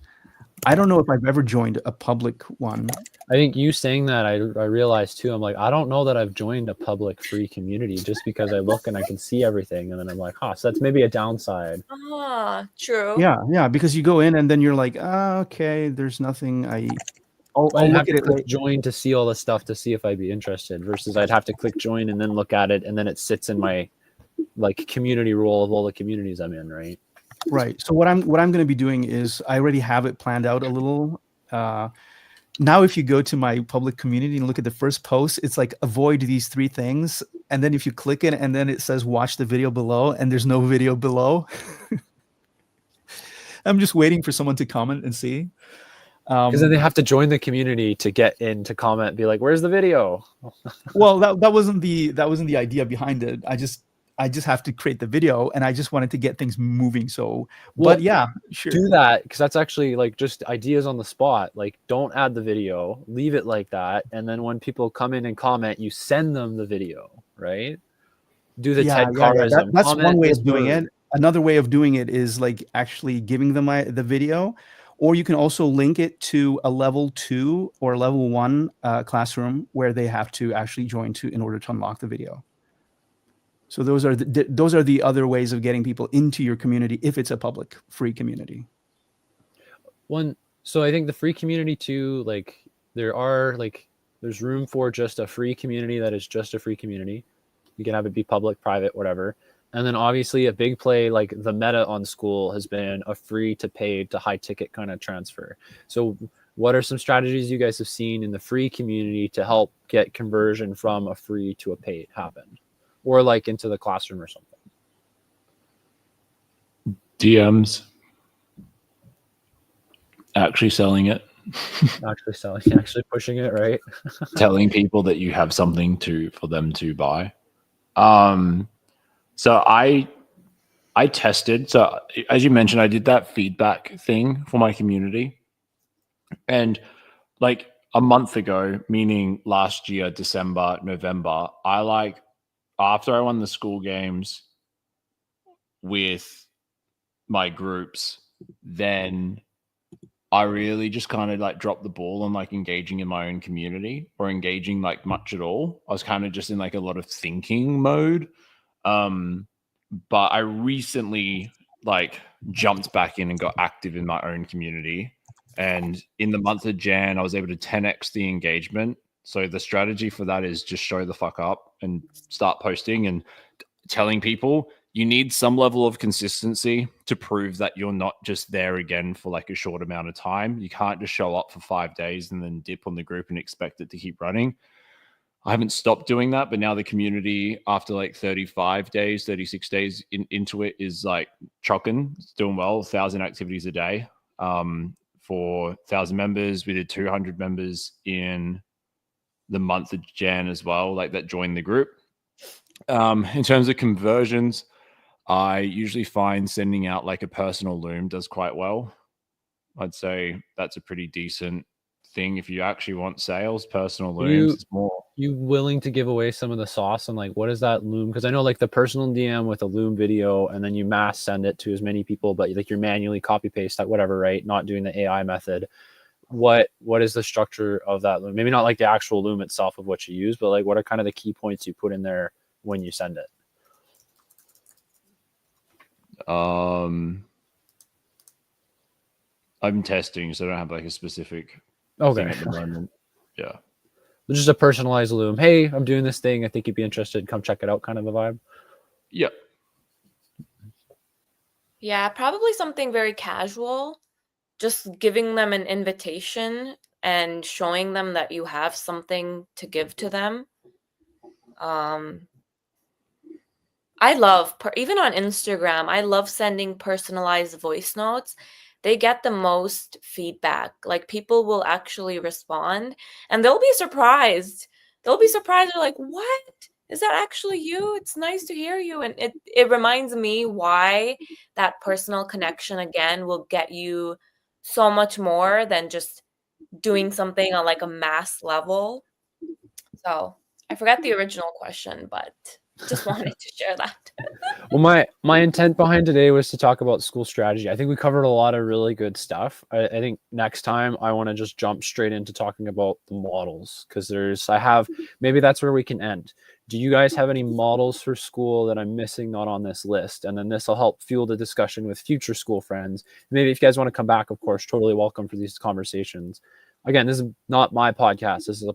S4: I don't know if I've ever joined a public one.
S1: I think you saying that, I realized too, I'm like, I don't know that I've joined a public free community, just because I look and I can see everything. And then I'm like, so that's maybe a downside.
S5: True.
S4: Yeah, because you go in and then you're like, okay, there's nothing. I'll
S1: I'd
S4: look
S1: have
S4: at
S1: to
S4: it.
S1: click join to see all the stuff to see if I'd be interested, versus I'd have to click join and then look at it, and then it sits in my like community role of all the communities I'm in, right?
S4: Right. So what I'm going to be doing is I already have it planned out a little. Now, if you go to my public community and look at the first post, it's like avoid these 3 things. And then if you click it and then it says watch the video below and there's no video below. I'm just waiting for someone to comment and see.
S1: Because then they have to join the community to get in to comment and be like, where's the video?
S4: Well, that wasn't the idea behind it. I just have to create the video and I just wanted to get things moving. So, but yeah, sure.
S1: Do that, because that's actually like just ideas on the spot. Like, don't add the video, leave it like that. And then when people come in and comment, you send them the video, right? Do the Ted Carrism.
S4: That's one way of doing it. Another way of doing it is like actually giving them the video, or you can also link it to a level 2 or level 1 classroom where they have to actually join in order to unlock the video. So those are the other ways of getting people into your community if it's a public free community.
S1: So I think the free community too, like there's room for just a free community that is just a free community. You can have it be public, private, whatever. And then obviously a big play like the meta on Skool has been a free to paid to high ticket kind of transfer. So what are some strategies you guys have seen in the free community to help get conversion from a free to a paid happen? Or like into the classroom or something?
S2: DMs. Actually selling it.
S1: Actually pushing it, right?
S2: Telling people that you have something for them to buy. So I tested. So as you mentioned, I did that feedback thing for my community. And like a month ago, meaning last year, December, November, after I won the Skool games with my groups, then I really just kind of like dropped the ball on like engaging in my own community or engaging like much at all. I was kind of just in like a lot of thinking mode. But I recently like jumped back in and got active in my own community. And in the month of Jan, I was able to 10x the engagement. So the strategy for that is just show the fuck up and start posting and telling people you need some level of consistency to prove that you're not just there again for like a short amount of time. You can't just show up for 5 days and then dip on the group and expect it to keep running. I haven't stopped doing that, but now the community after like 35 days, 36 days into it is like trucking. It's doing well, 1,000 activities a day. For 1,000 members, we did 200 members in the month of Jan as well, like that joined the group. In terms of conversions, I usually find sending out like a personal loom does quite well. I'd say that's a pretty decent thing. If you actually want sales, personal
S1: You-
S2: looms, it's more.
S1: You willing to give away some of the sauce and like what is that loom? Because I know like the personal DM with a loom video and then you mass send it to as many people, but like you're manually copy paste that whatever, right? Not doing the AI method. What is the structure of that loom? Maybe not like the actual loom itself of what you use, but like what are kind of the key points you put in there when you send it?
S2: I'm testing, so I don't have like a specific
S1: Okay.
S2: thing at the moment. Yeah.
S1: Just a personalized loom. Hey, I'm doing this thing. I think you'd be interested. Come check it out kind of a vibe.
S2: Yeah.
S5: Yeah, probably something very casual. Just giving them an invitation and showing them that you have something to give to them. I love, even on Instagram, I love sending personalized voice notes. They get the most feedback. Like people will actually respond and they'll be surprised. They'll be surprised. They're like, what? Is that actually you? It's nice to hear you. And it reminds me why that personal connection again will get you so much more than just doing something on like a mass level. So I forgot the original question, but just wanted to share that.
S1: Well, my intent behind today was to talk about Skool strategy. I think we covered a lot of really good stuff. I think next time I want to just jump straight into talking about the models because maybe that's where we can end. Do you guys have any models for Skool that I'm missing not on this list? And then this will help fuel the discussion with future Skool friends. Maybe if you guys want to come back, of course, totally welcome for these conversations. Again, this is not my podcast. This is a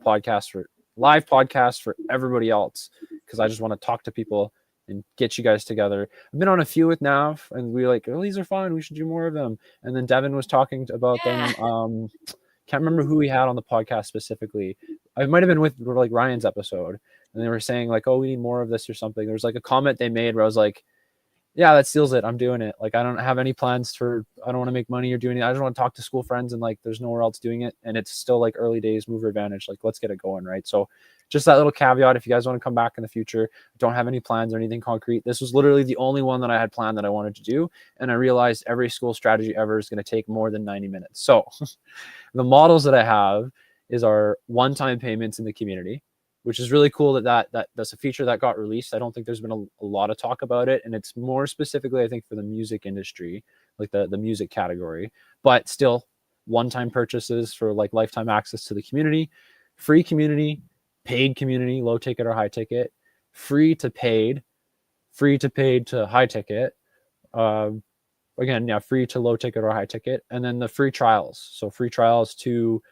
S1: live podcast for everybody else because I just want to talk to people and get you guys together. I've been on a few with Nav and we were like, oh, these are fun. We should do more of them. And then Devin was talking about them. Can't remember who we had on the podcast specifically. I might've been with like Ryan's episode and they were saying like, oh, we need more of this or something. There was like a comment they made where I was like, yeah, that seals it. I'm doing it. Like, I don't have any plans I don't want to make money or do anything. I just want to talk to Skool friends and like, there's nowhere else doing it. And it's still like early days, mover advantage. Like, let's get it going. Right. So just that little caveat, if you guys want to come back in the future, don't have any plans or anything concrete. This was literally the only one that I had planned that I wanted to do. And I realized every Skool strategy ever is going to take more than 90 minutes. So the models that I have is our one-time payments in the community, which is really cool that's a feature that got released. I don't think there's been a lot of talk about it. And it's more specifically, I think, for the music industry, like the music category, but still one-time purchases for like lifetime access to the community, free community, paid community, low ticket or high ticket, free to paid to high ticket. Again, yeah, free to low ticket or high ticket. And then the free trials. So free trials to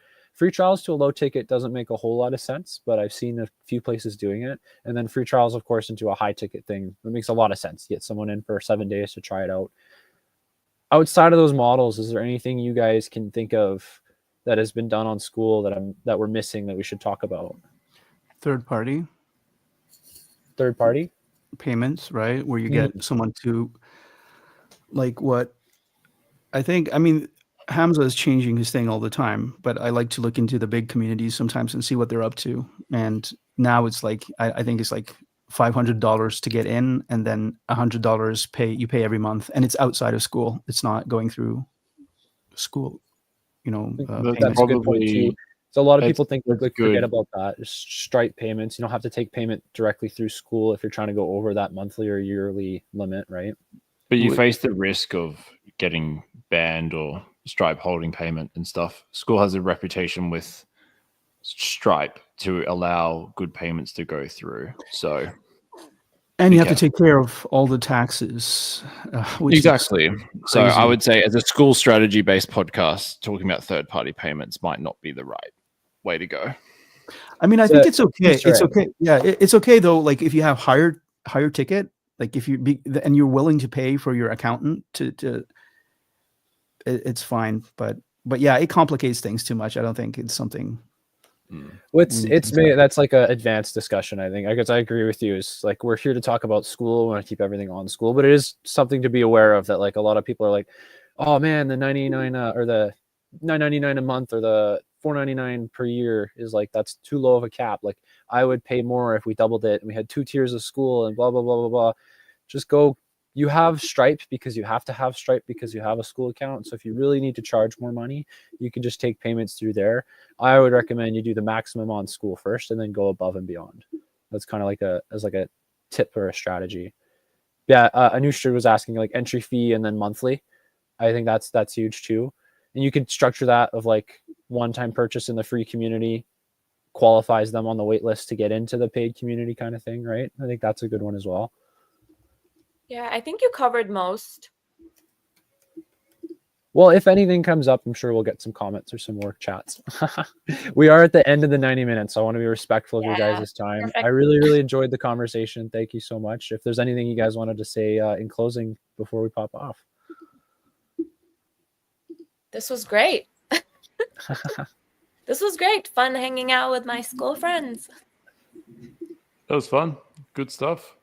S1: a low ticket doesn't make a whole lot of sense, but I've seen a few places doing it. And then free trials, of course, into a high ticket thing. It makes a lot of sense. Get someone in for 7 days to try it out. Outside of those models, is there anything you guys can think of that has been done on Skool that we're missing that we should talk about?
S4: Third party payments, right? Where you get someone to like what I mean, Hamza is changing his thing all the time, but I like to look into the big communities sometimes and see what they're up to. And now it's like, I think it's like $500 to get in and then $100 you pay every month. And it's outside of Skool. It's not going through Skool,
S1: that's a good point too. So a lot of people think forget about that. Just Stripe payments. You don't have to take payment directly through Skool if you're trying to go over that monthly or yearly limit, right?
S2: But you face the risk of getting banned or Stripe holding payment and stuff. Skool has a reputation with Stripe to allow good payments to go through. So,
S4: and you have to take care of all the taxes.
S2: Exactly. So I would say as a Skool strategy-based podcast, talking about third-party payments might not be the right way to go.
S4: I mean, I think it's okay. It's okay. Yeah, it's okay though. Like if you have higher ticket, like if and you're willing to pay for your accountant to it's fine. But yeah, it complicates things too much. I don't think it's something.
S1: That's like an advanced discussion. I think I guess I agree with you. Is like we're here to talk about Skool. We want to keep everything on Skool, but it is something to be aware of that. Like a lot of people are like, oh man, the 99 or the $9.99 a month or the $4.99 per year is like that's too low of a cap. Like I would pay more if we doubled it and we had 2 tiers of Skool and blah blah blah blah blah. Just go you have Stripe because you have to have Stripe because you have a Skool account. So if you really need to charge more money, you can just take payments through there. I would recommend you do the maximum on Skool first and then go above and beyond. That's kind of like a tip or a strategy. Yeah, Anushka was asking like entry fee and then monthly. I think that's huge too. And you could structure that of like one-time purchase in the free community qualifies them on the wait list to get into the paid community kind of thing, right? I think that's a good one as well.
S5: Yeah, I think you covered most.
S1: Well, if anything comes up, I'm sure we'll get some comments or some more chats. We are at the end of the 90 minutes, so I want to be respectful of your guys' time.
S5: Perfect.
S1: I really enjoyed the conversation. Thank you so much. If there's anything you guys wanted to say in closing before we pop off.
S5: This was great. This was great. Fun hanging out with my school friends.
S2: That was fun. Good stuff.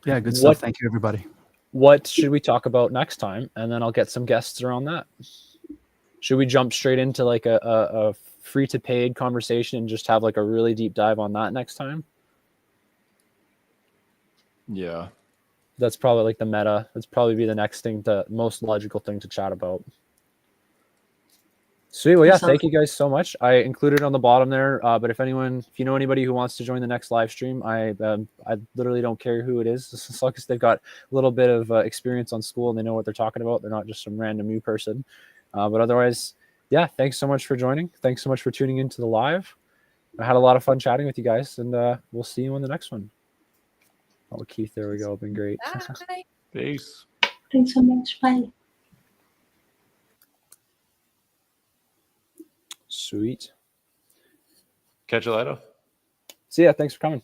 S4: Yeah, good stuff. Thank you, everybody.
S1: What should we talk about next time? And then I'll get some guests around that. Should we jump straight into like a free to paid conversation and just have like a really deep dive on that next time?
S2: Yeah.
S1: That's probably like the meta. That's probably be the next thing, the most logical thing to chat about. Sweet. Well, yeah, thank you guys so much. I included it on the bottom there. But if you know anybody who wants to join the next live stream, I literally don't care who it is. As long as they've got a little bit of experience on Skool and they know what they're talking about. They're not just some random new person. But otherwise, yeah, thanks so much for joining. Thanks so much for tuning into the live. I had a lot of fun chatting with you guys, and we'll see you on the next one. Oh, Keith, there we go. Been great.
S5: Bye.
S2: Peace.
S3: Thanks so much. Bye.
S1: Sweet.
S2: Catch you later.
S1: See ya. Thanks for coming.